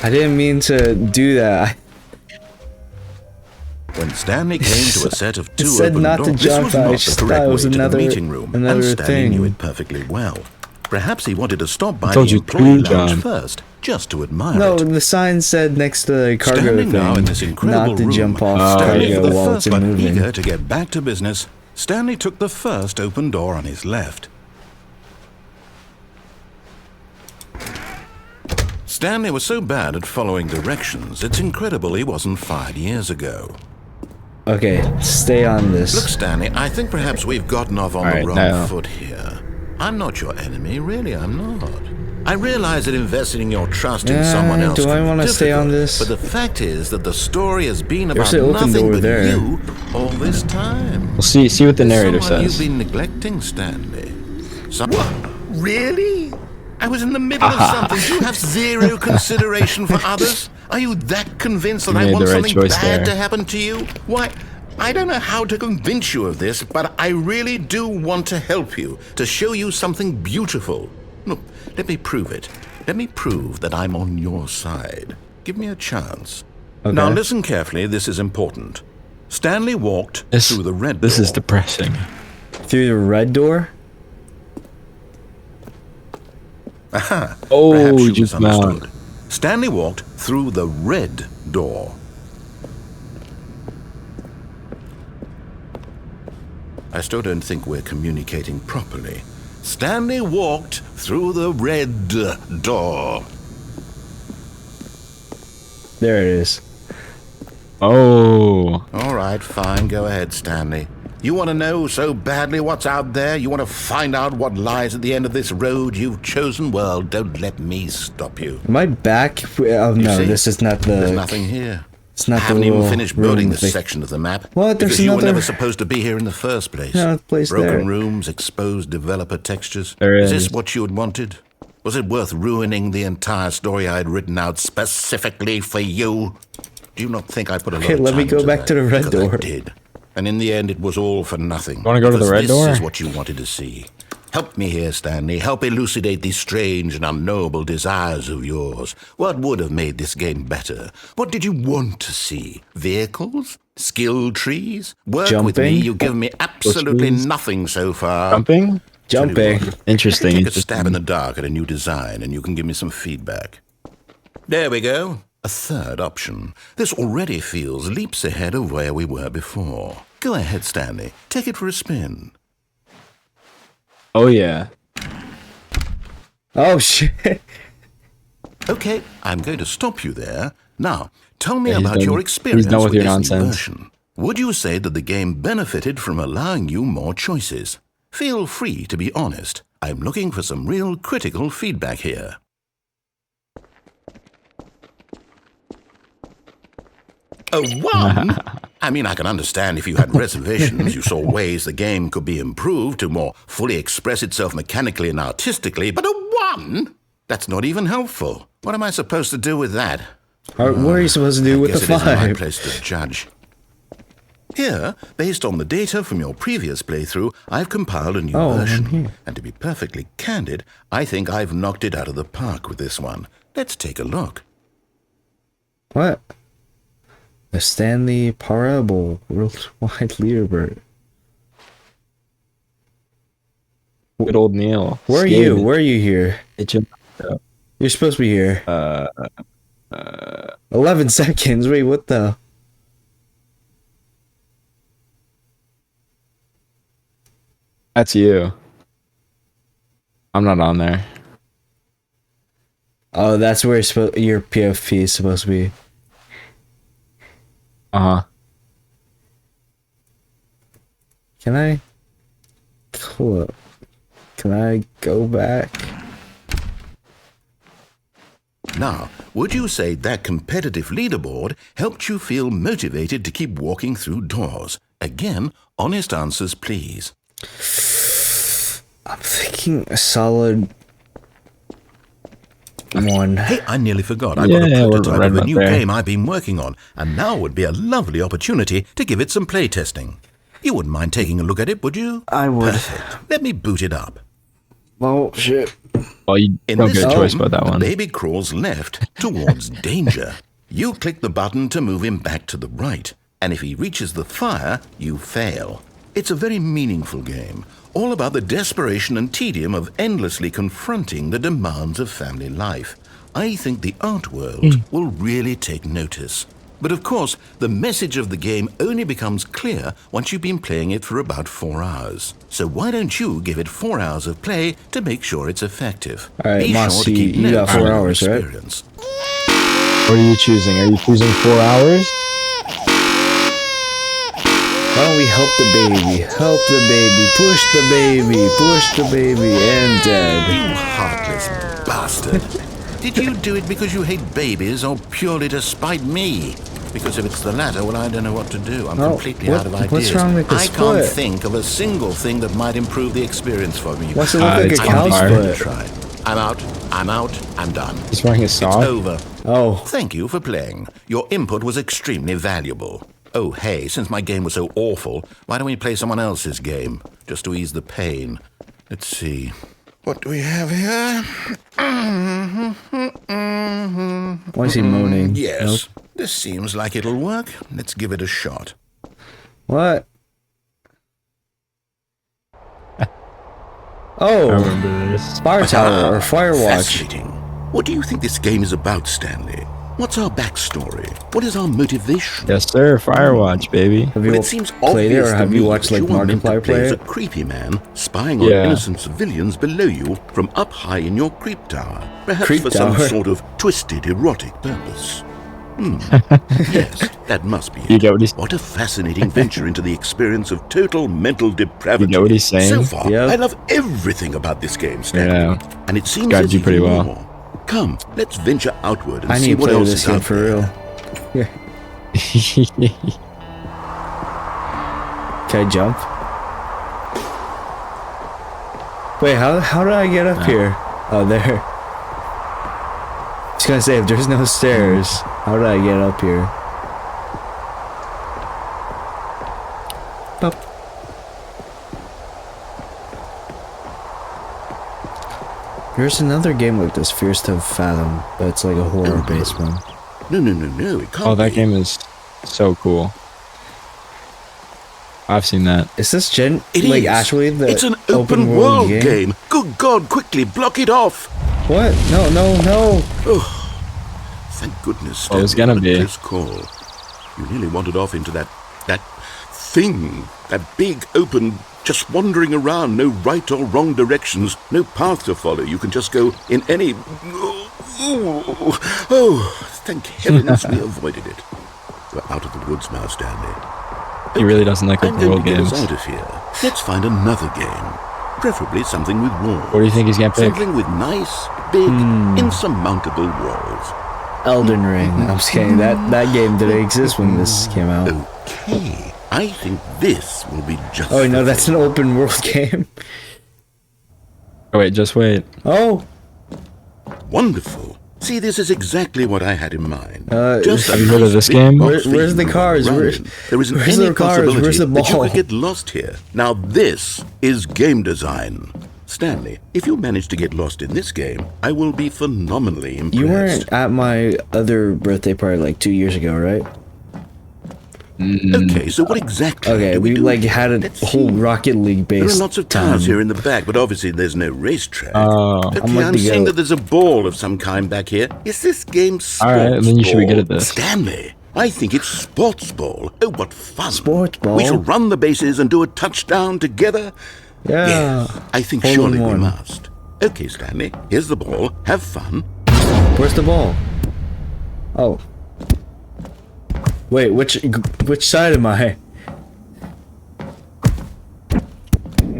I didn't mean to do that. When Stanley came to a set of 2 said open not to doors, jump, this was I not just the thought correct it way was to another- the meeting room, and another Stanley knew thing. it perfectly well. Perhaps he wanted to stop by told the you employee to, lounge John. first, just to admire No, it. the sign said next to the cargo Standing now in this thing, incredible not to room, jump off Stanley, for cargo the while first it's but moving. eager to get back to business, Stanley took the first open door on his left. Stanley was so bad at following directions, it's incredible he wasn't 5 years ago. Okay, stay on this. Look, Stanley, I think perhaps we've gotten off on All the right, wrong now. foot here. I'm not your enemy, really, I'm not. I realize that investing your trust in someone else do I can be wanna stay on difficult, this? But the fact is that the story has been There's about an open nothing door but there. you all this time. We'll see what the narrator Someone says. you've been neglecting, Stanley. What? Really? I was in the middle of something. Do you have zero consideration for others? Are you that convinced that You I made want the right something choice bad there. to happen to you? Why, I don't know how to convince you of this, but I really do want to help you, to show you something beautiful. Look, let me prove it. Let me prove that I'm on your side. Give me a chance. Okay. Now listen carefully, this is important. Stanley walked through the red door. This is depressing. Through the red door? Aha. Oh, Perhaps you just misunderstood. now. Stanley walked through the red door. I still don't think we're communicating properly. Stanley walked through the red door. There it is. Oh. All right, fine. Go ahead, Stanley. You want to know so badly what's out there? You want to find out what lies at the end of this road you've chosen? Well, don't let me stop you. Am I back? Oh no, see, this is not the. There's nothing here. It's not I haven't the even little finished room building this thing. section of the map. What? There's Because you were another- never supposed to be here in the first place. No, place Broken there. rooms, exposed developer textures. There Is is. this what you had wanted? Was it worth ruining the entire story I had written out specifically for you? Do you not think I put a lot Okay, of let me time go into back that? to the red Because I door. did. And in the end, it was all for nothing. Wanna go to the Because red this door? is what you wanted to see. Help me here, Stanley. Help elucidate these strange and unknowable desires of yours. What would have made this game better? What did you want to see? Vehicles? Skill trees? Work with me. Jumping? You've given me absolutely means- nothing so far. Jumping? Jumping. Interesting. Take a stab in the dark at a new design and you can give me some feedback. There we go. A third option. This already feels leaps ahead of where we were before. Go ahead, Stanley. Take it for a spin. Oh, yeah. Oh shit! Okay, I'm going to stop you there. Now, tell me Yeah, he's about done- your experience he's done with your this new nonsense. version. Would you say that the game benefited from allowing you more choices? Feel free to be honest. I'm looking for some real critical feedback here. A 1? I mean, I can understand if you had reservations, you saw ways the game could be improved to more fully express itself mechanically and artistically, but a 1? That's not even helpful. What am I supposed to do with that? What are you supposed to do with Guess the it isn't my 5? place to judge. Here, based on the data from your previous playthrough, I've compiled a new Oh, I'm version. here. And to be perfectly candid, I think I've knocked it out of the park with this one. Let's take a look. What? The Stanley Parable Worldwide Leaderboard. Good old Neil. Where are you? Where are you here? It jumped up. You're supposed to be here. 11 seconds. Wait, what the? That's you. I'm not on there. Oh, that's where your PFP is supposed to be. Uh-huh. Can I? Hold up. Can I go back? Now, would you say that competitive leaderboard helped you feel motivated to keep walking through doors? Again, honest answers, please. I'm thinking a solid 1. Hey, I nearly forgot. I've Yeah, got a we're prototype right of a about new there. game I've been working on, and now would be a lovely opportunity to give it some playtesting. You wouldn't mind taking a look at it, would you? I would. Perfect. Let me boot it up. Oh, shit. Well, you In don't this get a choice game, about that the one. baby crawls left towards danger. You click the button to move him back to the right, and if he reaches the fire, you fail. It's a very meaningful game, all about the desperation and tedium of endlessly confronting the demands of family life. I think the art world will really take notice. But of course, the message of the game only becomes clear once you've been playing it for about 4 hours. So why don't you give it 4 hours of play to make sure it's effective? All right, Be Moss, sure to keep you got notes 4 on your hours, right? experience. What are you choosing? Are you choosing 4 hours? Why don't we help the baby? Help the baby. Push the baby. Push the baby. And dead. You heartless bastard. Did you do it because you hate babies or purely to spite me? Because if it's the latter, well, I don't know what to do. I'm Oh, completely what- out of ideas. what's wrong with the I can't split? think of a single thing that might improve the experience for me. What's it look like it's a on cow fire. I'm going to split? try. I'm out. I'm out. I'm done. He's wearing a It's sock. over. Oh, Thank you for playing. Your input was extremely valuable. Oh, hey, since my game was so awful, why don't we play someone else's game? Just to ease the pain. Let's see. What do we have here? why is he moaning? Yes. Nope. This seems like it'll work. Let's give it a shot. What? I Oh, remember this. Fire Tower or Firewatch. Fascinating. What do you think this game is about, Stanley? What's our backstory? What is our motivation? Yes, sir. Firewatch, baby. Have Well, you it seems played it obvious or to have you me watched that like you are meant to Markiplier play play as a it? creepy man spying on Yeah. innocent civilians below you from up high in your creep tower, perhaps Creep for some tower? sort of twisted erotic purpose. Yes, that must be it. You get what he's- What a fascinating venture into the experience of total mental depravity. You know what he's saying? So far, Yep. I love everything about this game, Stanley. Yeah. And it seems Got there's you pretty even well. more. Come, let's venture outward and I see need to what play else this is game out for there. real. Can I jump? Wait, how do I get up here? Oh, there. I was gonna say, if there's no stairs, how do I get up here? Up. There's another game like this, Fears to Fathom, but it's like a horror-based one. No, it can't Oh, that be. game is so cool. I've seen that. Is this It like is. actually the It's an open world game. Good God, quickly, block it off. What? No. Thank goodness, Well, it's Stanley, gonna what a be. close call. You nearly wandered off into that thing, that big open, just wandering around, no right or wrong directions, no path to follow. You can just go in any... Oh, thank heavens we avoided it. We're out of the woods now, Stanley. He really doesn't like I'm open going world to get games. us out of here. Let's find another game. Preferably something with walls. What do you think he's gonna pick? Something with nice, big, insurmountable walls. Elden Ring. I'm just kidding. That game didn't exist when this came out. Okay, I think this will be just... Oh no, the that's an open world game. Oh wait, just wait. Oh, Wonderful. See, this is exactly what I had in mind. Have a you heard of nice this big game? box for Where's you the to cars? run Where's- in. There isn't where's any the cars? possibility Where's the that you ball? could get lost here. Now this is game design. Stanley, if you manage to get lost in this game, I will be phenomenally impressed. you weren't at my other birthday party like 2 years ago, right? Okay, so what exactly Okay, do we do? like had a Let's whole see. Rocket League There are based. lots of cars here in the back, but obviously there's no racetrack. Oh. Okay, I'm like I'm the seeing goat. that there's a ball of some kind back here. Is this game sports Alright, then you should be ball? good at this. Stanley, I think it's sports ball. Oh, what fun. Sports ball? We shall run the bases and do a touchdown together. Yeah. Yes, I think Hole in surely we one. must. Okay, Stanley, here's the ball. Have fun. Where's the ball? Oh. Wait, which side am I?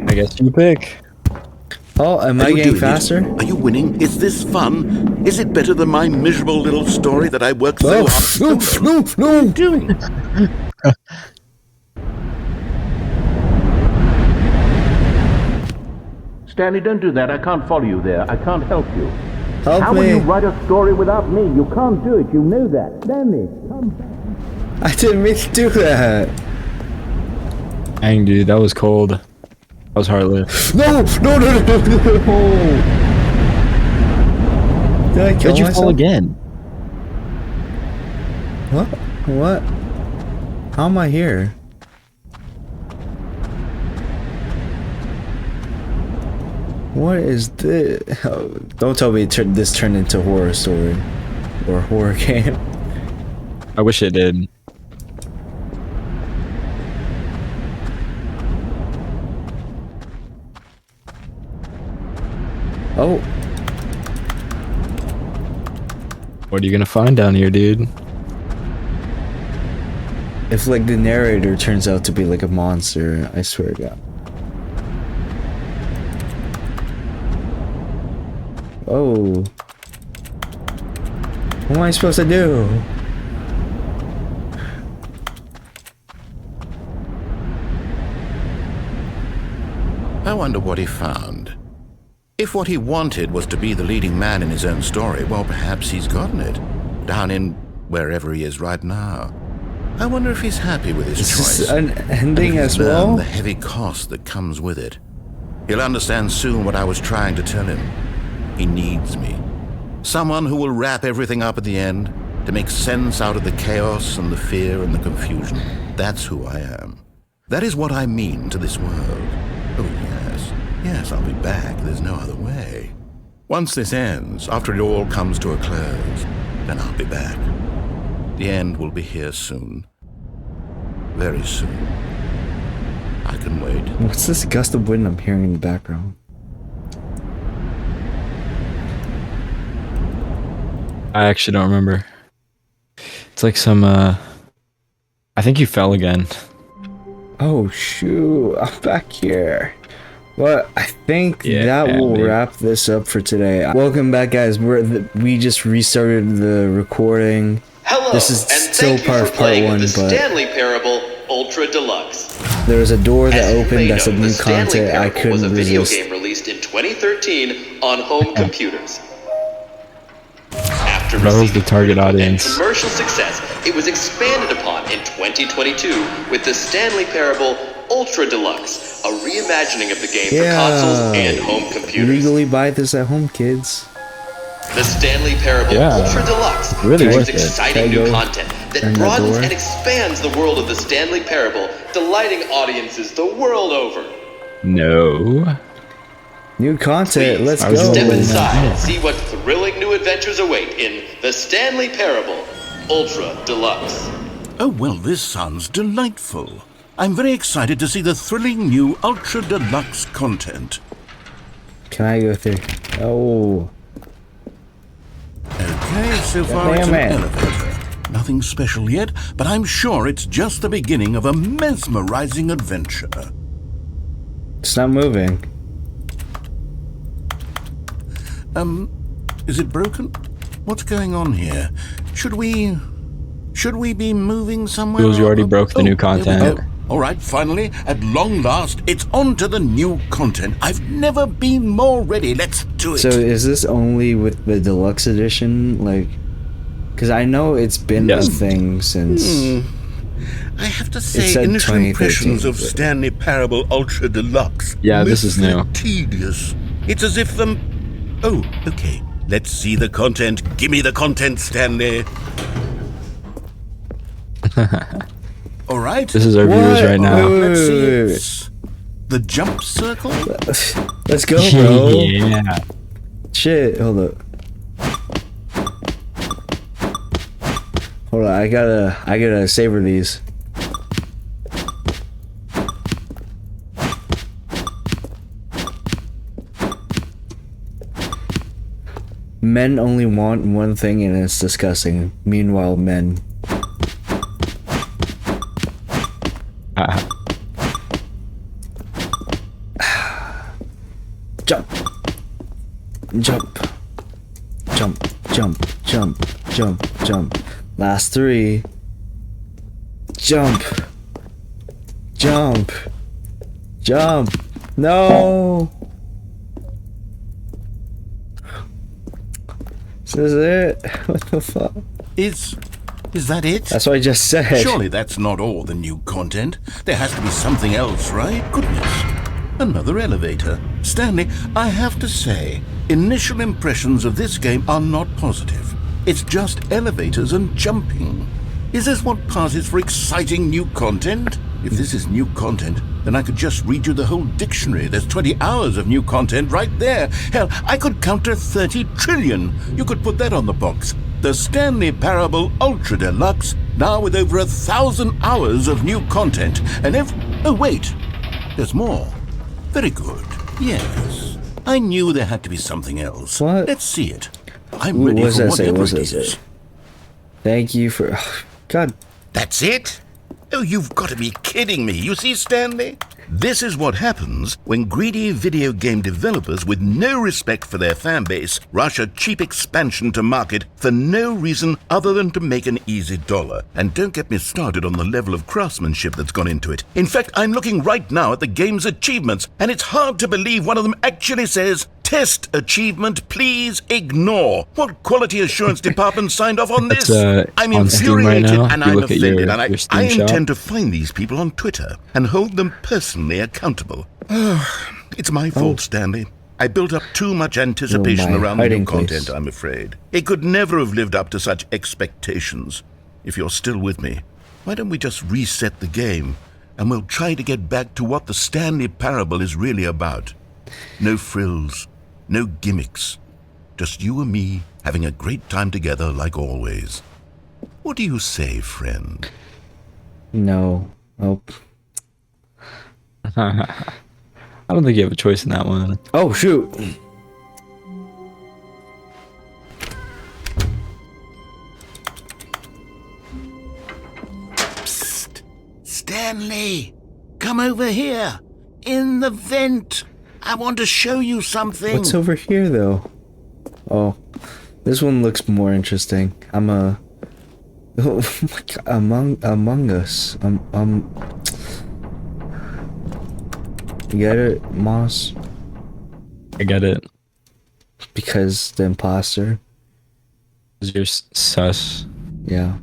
I guess you pick. Oh, am Are I you getting doing faster? it? Are you winning? Is this fun? Is it better than my miserable little story that I worked so Oh, hard no, no. doing? Stanley, don't do that. I can't follow you there. I can't help you. Help How me. will you write a story without me? You can't do it. You know that. Stanley, come back. I didn't mean to do that. Dang, dude, that was cold. That was heartless. No. Did I kill Did you myself? fall again? What? How am I here? What is this? Oh, don't tell me this turned into a horror story or a horror game. I wish it did. Oh, What are you gonna find down here, dude? if like the narrator turns out to be like a monster, I swear to God. Oh. What am I supposed to do? I wonder what he found. If what he wanted was to be the leading man in his own story, well, perhaps he's gotten it. Down in wherever he is right now. I wonder if he's happy with his Is choice. this an and if ending he's as learned well? the heavy cost that comes with it. He'll understand soon what I was trying to tell him. He needs me. Someone who will wrap everything up at the end, to make sense out of the chaos and the fear and the confusion. That's who I am. That is what I mean to this world. Oh, yes. Yes, I'll be back. There's no other way. Once this ends, after it all comes to a close, then I'll be back. The end will be here soon. Very soon. I can wait. What's this gust of wind I'm hearing in the background? I actually don't remember. It's like some, I think you fell again. Oh shoot, I'm back here. Well, I think Yeah, that will man. wrap this up for today. Welcome back, guys. We just restarted the recording. Hello, This is and still thank part you of for part playing one, the but Stanley Parable Ultra Deluxe. there was a door that As you opened may that said know, new the Stanley content. I Parable was couldn't a video resist. game released in 2013 on home computers. After That was receiving the target critical and audience. commercial success, it was expanded upon in 2022 with the Stanley Parable Ultra Deluxe, a reimagining of the game for consoles and home computers. Legally buy this at home, kids. The Stanley Parable Yeah. Ultra Deluxe Really features worth it. exciting Can I new go content that turn that broadens door? and expands the world of the Stanley Parable, delighting audiences the world over. No. New content. Please Let's I was go. step rolling inside that. and see what thrilling new adventures await in the Stanley Parable Ultra Deluxe. Oh, well, this sounds delightful. I'm very excited to see the thrilling new Ultra Deluxe content. Can I go through? Oh. Okay, so far it's an elevator. Nothing special yet, but I'm sure it's just the beginning of a mesmerizing adventure. It's not moving. Is it broken? What's going on here? Should we be moving somewhere? Jules, you already broke the new there we content. go. All right, finally, at long last, it's on to the new content. I've never been more ready. Let's do it. So is this only with the deluxe edition? Like, because I know it's been Yes. a thing since. I have to It say, said initial 2013, impressions of but- Stanley Parable Ultra Deluxe. Yeah, this is new. Tedious. It's as if them. Oh, okay. Let's see the content. Give me the content, Stanley. All right. This is our viewers right now. Wait, Let's see. wait, wait. It's the jump circle. Let's go, bro. Yeah. Shit, hold up. Hold on, I gotta savor these. Men only want one thing and it's disgusting. Meanwhile, men. Jump. Jump. Jump. Jump. Jump. Jump. Jump. Last three. Jump. Jump. Jump. No. This is it. What the fuck? Is that it? That's what I just said. Surely that's not all the new content. There has to be something else, right? Goodness. Another elevator. Stanley, I have to say, initial impressions of this game are not positive. It's just elevators and jumping. Is this what passes for exciting new content? If this is new content, then I could just read you the whole dictionary. There's 20 hours of new content right there. Hell, I could count to 30 trillion. You could put that on the box. The Stanley Parable Ultra Deluxe, now with over 1,000 hours of new content. And oh wait, there's more. Very good. Yes. I knew there had to be something else. What? Let's see it. I'm Ooh, ready what's for that say? whatever What's it that is. say? Thank you for. God. That's it? Oh, you've got to be kidding me. You see, Stanley? This is what happens when greedy video game developers with no respect for their fan base rush a cheap expansion to market for no reason other than to make an easy dollar. And don't get me started on the level of craftsmanship that's gone into it. In fact, I'm looking right now at the game's achievements, and it's hard to believe one of them actually says, "Test achievement, please ignore." What quality assurance department signed off on this? That's, I'm on Steam right infuriated now. and You I'm look at your- offended, and your Steam I shop. intend to find these people on Twitter and hold them personally accountable. It's my fault, Stanley. I built up too much anticipation my around the new hiding place. content, I'm afraid. It could never have lived up to such expectations. If you're still with me, why don't we just reset the game and we'll try to get back to what the Stanley Parable is really about. No frills, no gimmicks. Just you and me having a great time together like always. What do you say, friend? No. Oh. I don't think you have a choice in that one. Oh shoot. Stanley, come over here. In the vent. I want to show you something. What's over here, though? Oh, this one looks more interesting. I'm a... Oh my God, Among Us. You get it, Moss? I get it. Because the imposter. Is your sus? Yeah.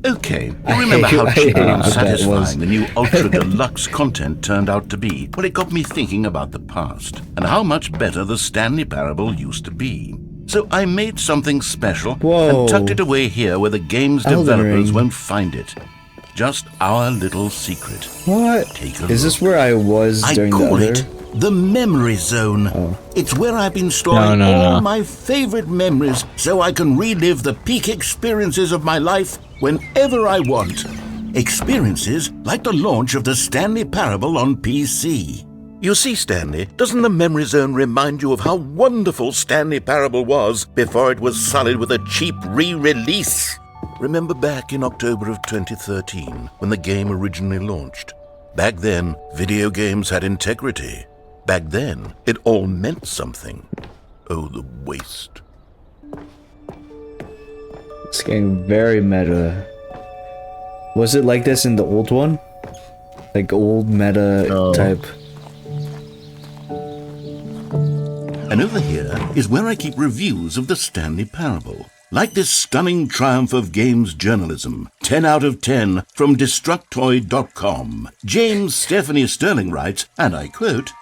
Okay, you I remember hate- how I cheap hate and what that was. satisfying the new Ultra Deluxe content turned out to be? Well, it got me thinking about the past and how much better the Stanley Parable used to be. So I made something special Whoa. and tucked it away here where the game's Elden developers Ring. won't find it. Just our little secret. What? Take a Is this look. where I was I during the call other? it the Memory Zone. Oh. It's where I've been storing No. all my favorite memories so I can relive the peak experiences of my life whenever I want. Experiences like the launch of the Stanley Parable on PC. You see, Stanley, doesn't the Memory Zone remind you of how wonderful Stanley Parable was before it was sullied with a cheap re-release? Remember back in October of 2013 when the game originally launched? Back then, video games had integrity. Back then, it all meant something. Oh, the waste. It's getting very meta. Was it like this in the old one? Like old meta No. type? And over here is where I keep reviews of the Stanley Parable. Like this stunning triumph of games journalism, 10 out of 10 from Destructoid.com. James Stephanie Sterling writes, and I quote,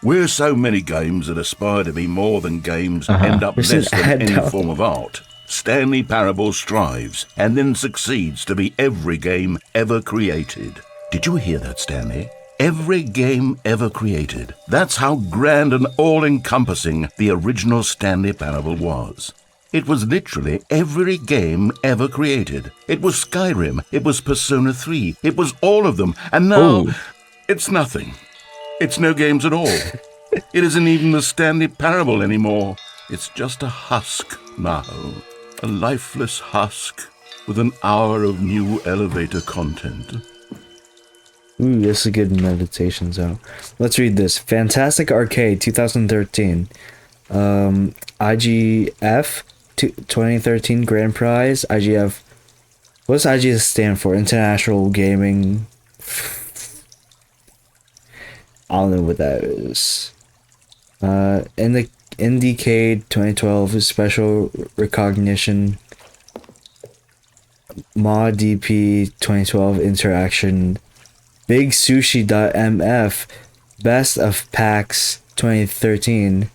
"Where so many games that aspire to be more than games end up There's an less than ad any down. form of art, Stanley Parable strives and then succeeds to be every game ever created." Did you hear that, Stanley? Every game ever created. That's how grand and all-encompassing the original Stanley Parable was. It was literally every game ever created. It was Skyrim, it was Persona 3, it was all of them, and now Ooh. it's nothing. It's no games at all. It isn't even the Stanley Parable anymore. It's just a husk now. A lifeless husk with an hour of new elevator content. Ooh, this is a good meditation zone. Let's read this. Fantastic Arcade 2013. IGF 2013 Grand Prize. IGF. What does IGF stand for? International Gaming. I don't know what that is. In the Indiecade 2012 Special Recognition. MaDP 2012 Interaction. Big Sushi.mf Best of PAX 2013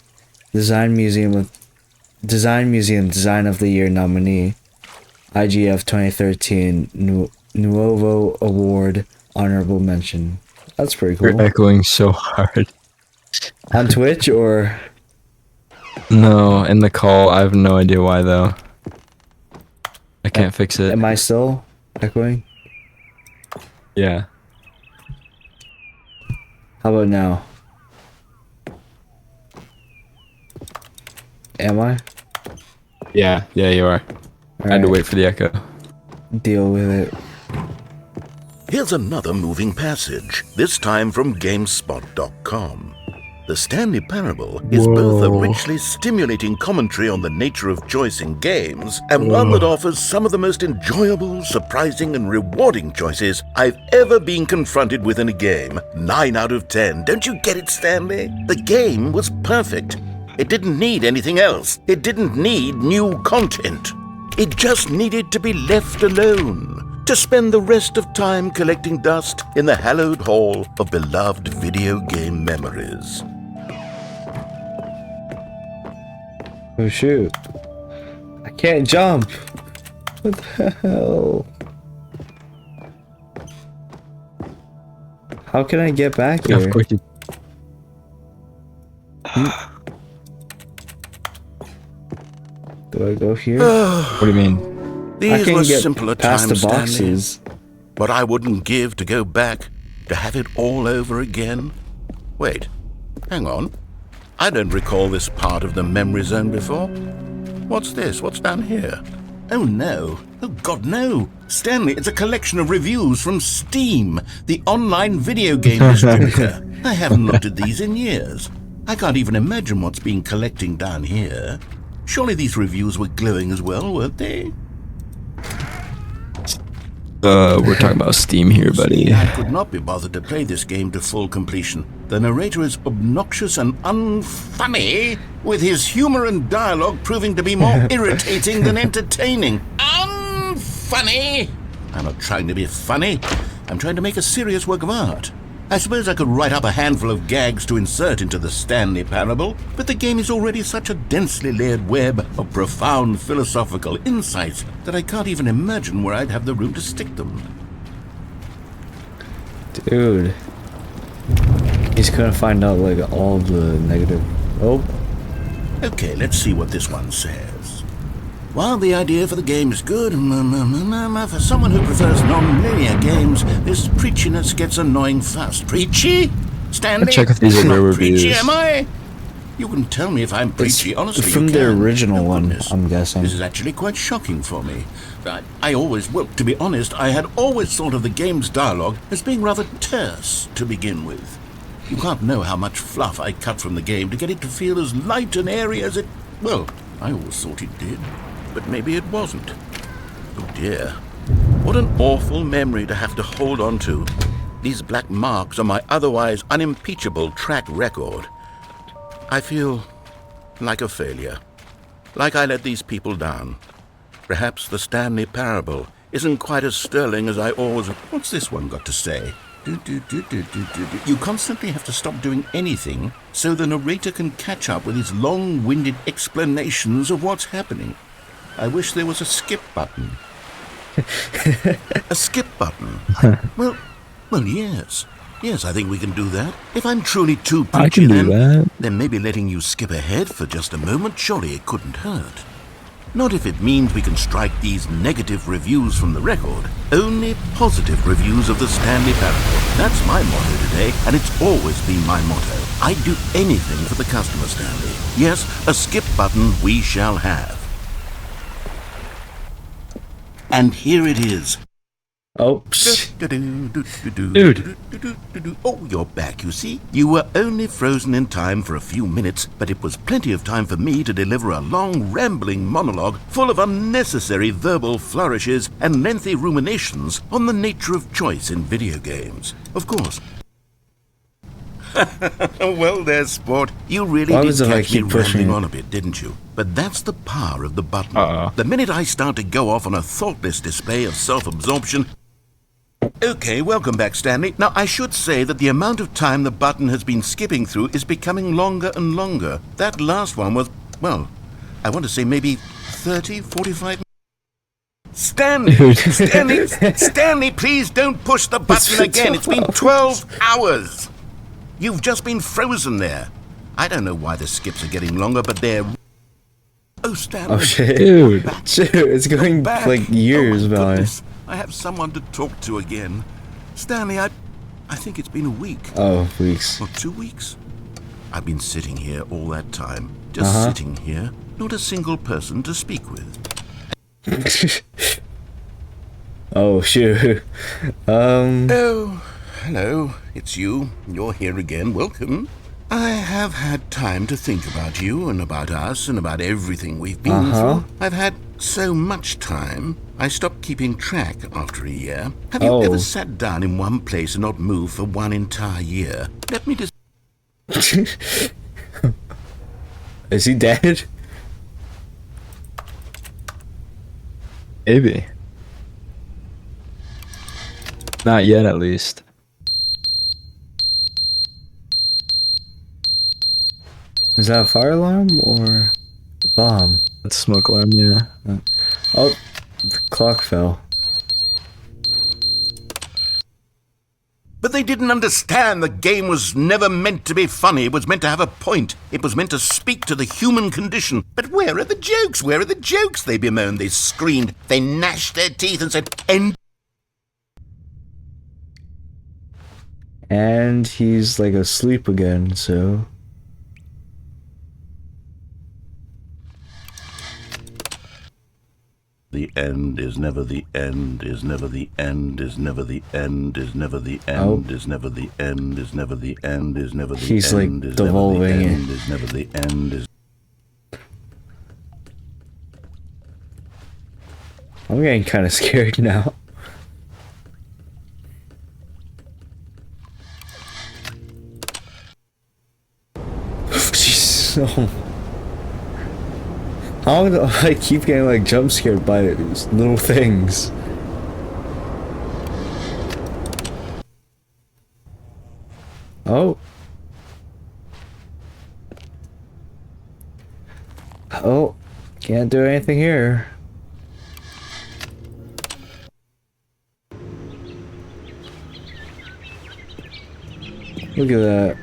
Design Museum Design of the Year nominee. IGF 2013 Nuovo Award Honorable Mention. That's pretty cool. You're echoing so hard. On Twitch or No, in the call, I have no idea why though. I can't fix it. am I still echoing? Yeah. How about now? Am I? Yeah, you are. I had to wait for the echo. Deal with it. Here's another moving passage, this time from GameSpot.com. The Stanley Parable is both a Whoa. richly stimulating commentary on the nature of choice in games and one that offers some of the most enjoyable, surprising, and rewarding choices I've ever been confronted with in a game. 9 out of 10. Don't you get it, Stanley? The game was perfect. It didn't need anything else. It didn't need new content. It just needed to be left alone, to spend the rest of time collecting dust in the hallowed hall of beloved video game memories. Oh shoot. I can't jump. What the hell? How can I get back Of here? course you- Do I go here? What do you mean? I These can were get simpler past times, the Stanley. boxes. But I wouldn't give to go back, to have it all over again. Wait, hang on. I don't recall this part of the memory zone before. What's this? What's down here? Oh no. Oh God, no. Stanley, it's a collection of reviews from Steam, the online video game distributor. I haven't looked at these in years. I can't even imagine what's been collecting down here. Surely these reviews were glowing as well, weren't they? We're talking about Steam here, buddy. I could not be bothered to play this game to full completion. The narrator is obnoxious and unfunny, with his humor and dialogue proving to be more irritating than entertaining. Unfunny! I'm not trying to be funny. I'm trying to make a serious work of art. I suppose I could write up a handful of gags to insert into the Stanley Parable, but the game is already such a densely layered web of profound philosophical insights that I can't even imagine where I'd have the room to stick them. Dude. He's gonna find out, like, all the negative... Oh. Okay, let's see what this one says. While the idea for the game is good, for someone who prefers non-linear games, this preachiness gets annoying fast. Preachy? Stanley? Check if these are Not real preachy, reviews. am I? You can tell me if I'm preachy, honestly. From you the can. original Oh, one, goodness. I'm guessing. This is actually quite shocking for me. Well, to be honest, I had always thought of the game's dialogue as being rather terse to begin with. You can't know how much fluff I cut from the game to get it to feel as light and airy as it... Well, I always thought it did. But maybe it wasn't. Oh dear. What an awful memory to have to hold on to. These black marks on my otherwise unimpeachable track record. I feel like a failure. Like I let these people down. Perhaps the Stanley Parable isn't quite as sterling as I always... What's this one got to say? You constantly have to stop doing anything so the narrator can catch up with his long-winded explanations of what's happening. I wish there was a skip button. A skip button? Well, yes. Yes, I think we can do that. If I'm truly too I preachy, can do that. then maybe letting you skip ahead for just a moment, surely it couldn't hurt. Not if it means we can strike these negative reviews from the record. Only positive reviews of the Stanley Parable. That's my motto today, and it's always been my motto. I'd do anything for the customer, Stanley. Yes, a skip button we shall have. And here it is. Oh, psh. Dude. Oh, you're back, you see. You were only frozen in time for a few minutes, but it was plenty of time for me to deliver a long, rambling monologue full of unnecessary verbal flourishes and lengthy ruminations on the nature of choice in video games. Of course. Well, there's sport. You really Why did was it like catch me keep pushing rambling it? on a bit, didn't you? But that's the power of the button. Uh-oh. The minute I start to go off on a thoughtless display of self-absorption... Okay, welcome back, Stanley. Now, I should say that the amount of time the button has been skipping through is becoming longer and longer. That last one was, well, I want to say maybe 30, 45 minutes. Stanley! Dude. Stanley, please don't push the button again. It's been 12 hours. You've just been frozen there. I don't know why the skips are getting longer, but they're... Oh, Stanley. Oh shit. Dude. Dude, it's going Back. like years Oh, my by. goodness. I have someone to talk to again. Stanley, I think it's been a week. Oh, weeks. Or 2 weeks. I've been sitting here all that time. Just sitting here. Not a single person to speak with. Oh shoot. Oh, hello. It's you. You're here again. Welcome. I have had time to think about you and about us and about everything we've been through. I've had so much time, I stopped keeping track after a year. Have you ever sat down in one place and not moved for one entire year? Let me just... Is he dead? Maybe. Not yet, at least. Is that a fire alarm or a bomb? That's smoke alarm, yeah. Oh, the clock fell. But they didn't understand the game was never meant to be funny. It was meant to have a point. It was meant to speak to the human condition. But where are the jokes? Where are the jokes? They bemoaned, they screamed, they gnashed their teeth and said, "End." And he's like asleep again, so... The end, is never the end, is never the end, is never the end, is never the end, is never the end, is never the end, is never the end. He's like devolving it. Is never the end, is. I'm getting kind of scared now. Jeez, oh. How do I keep getting like jump scared by these little things? Oh. Oh, can't do anything here. Look at that.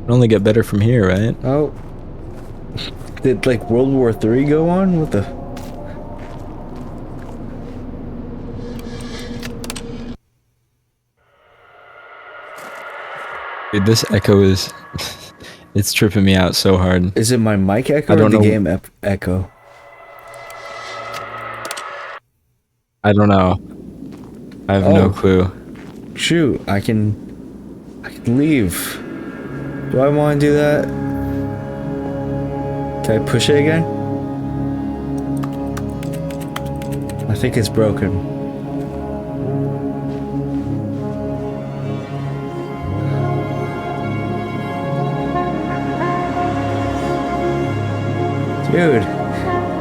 It'll only get better from here, right? Oh. Did like World War III go on? What the? Dude, this echo is... it's tripping me out so hard. Is it my mic echo I don't or the know. game echo? I don't know. I have no clue. Shoot, I can leave. Do I want to do that? Can I push it again? I think it's broken. Dude,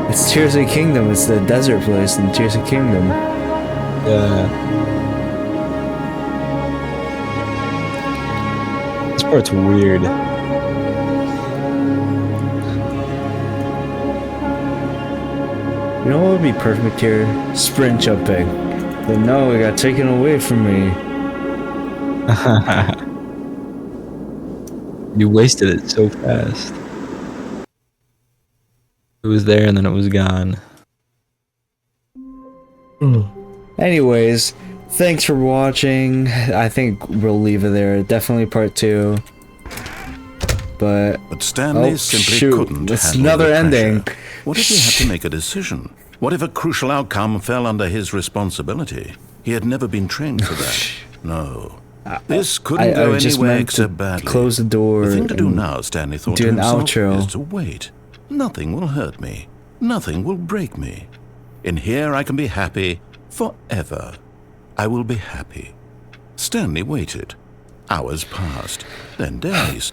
it's Tears of the Kingdom. It's the desert place in Tears of the Kingdom. Yeah. This part's weird. You know what would be perfect here? Sprint jumping. But no, it got taken away from me. You wasted it so fast. It was there and then it was gone. Anyways, thanks for watching. I think we'll leave it there. Definitely part 2. But Stanley simply shoot, couldn't it's handle another the pressure. ending. What if he had to make a decision? What if a crucial outcome fell under his responsibility? He had never been trained for that. No. This couldn't go just anywhere meant except to badly. close the door. The thing to do and now, Stanley thought do to an himself, outro. is to wait. Nothing will hurt me. Nothing will break me. In here I can be happy forever. I will be happy. Stanley waited. Hours passed, then days.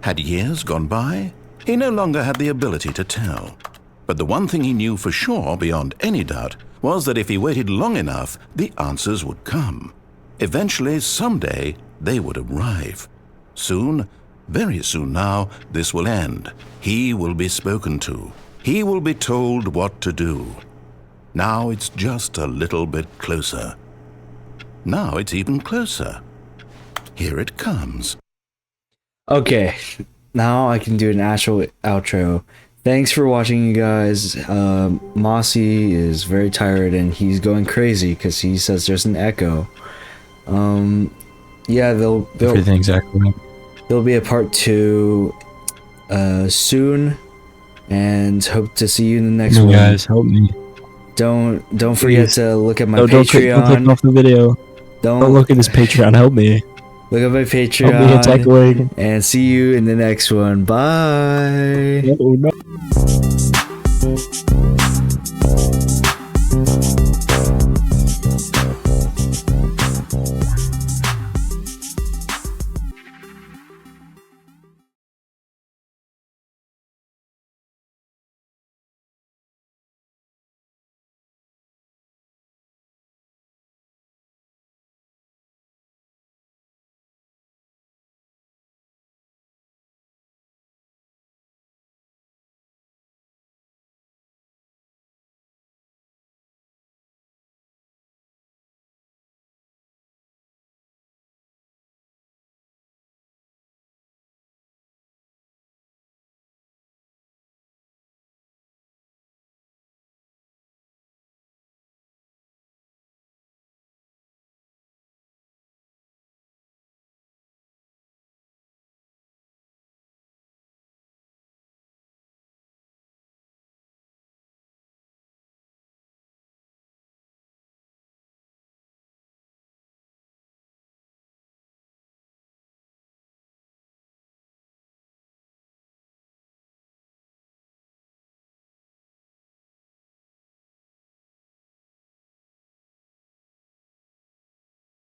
Had years gone by? He no longer had the ability to tell. But the one thing he knew for sure, beyond any doubt, was that if he waited long enough, the answers would come. Eventually, someday, they would arrive. Soon, very soon now, this will end. He will be spoken to. He will be told what to do. Now it's just a little bit closer. Now it's even closer. Here it comes. Okay, now I can do an actual outro. Thanks for watching, you guys. Mossy is very tired and he's going crazy because he says there's an echo. Yeah, Everything's echoing. there'll be a part 2 soon, and hope to see you in the next You one. guys, help me. Don't forget to look at my Don't click Patreon. off the video. Don't look at this Patreon. Help me. Look at my Help me. It's Patreon. echoing. And see you in the next one. Bye. Oh, no.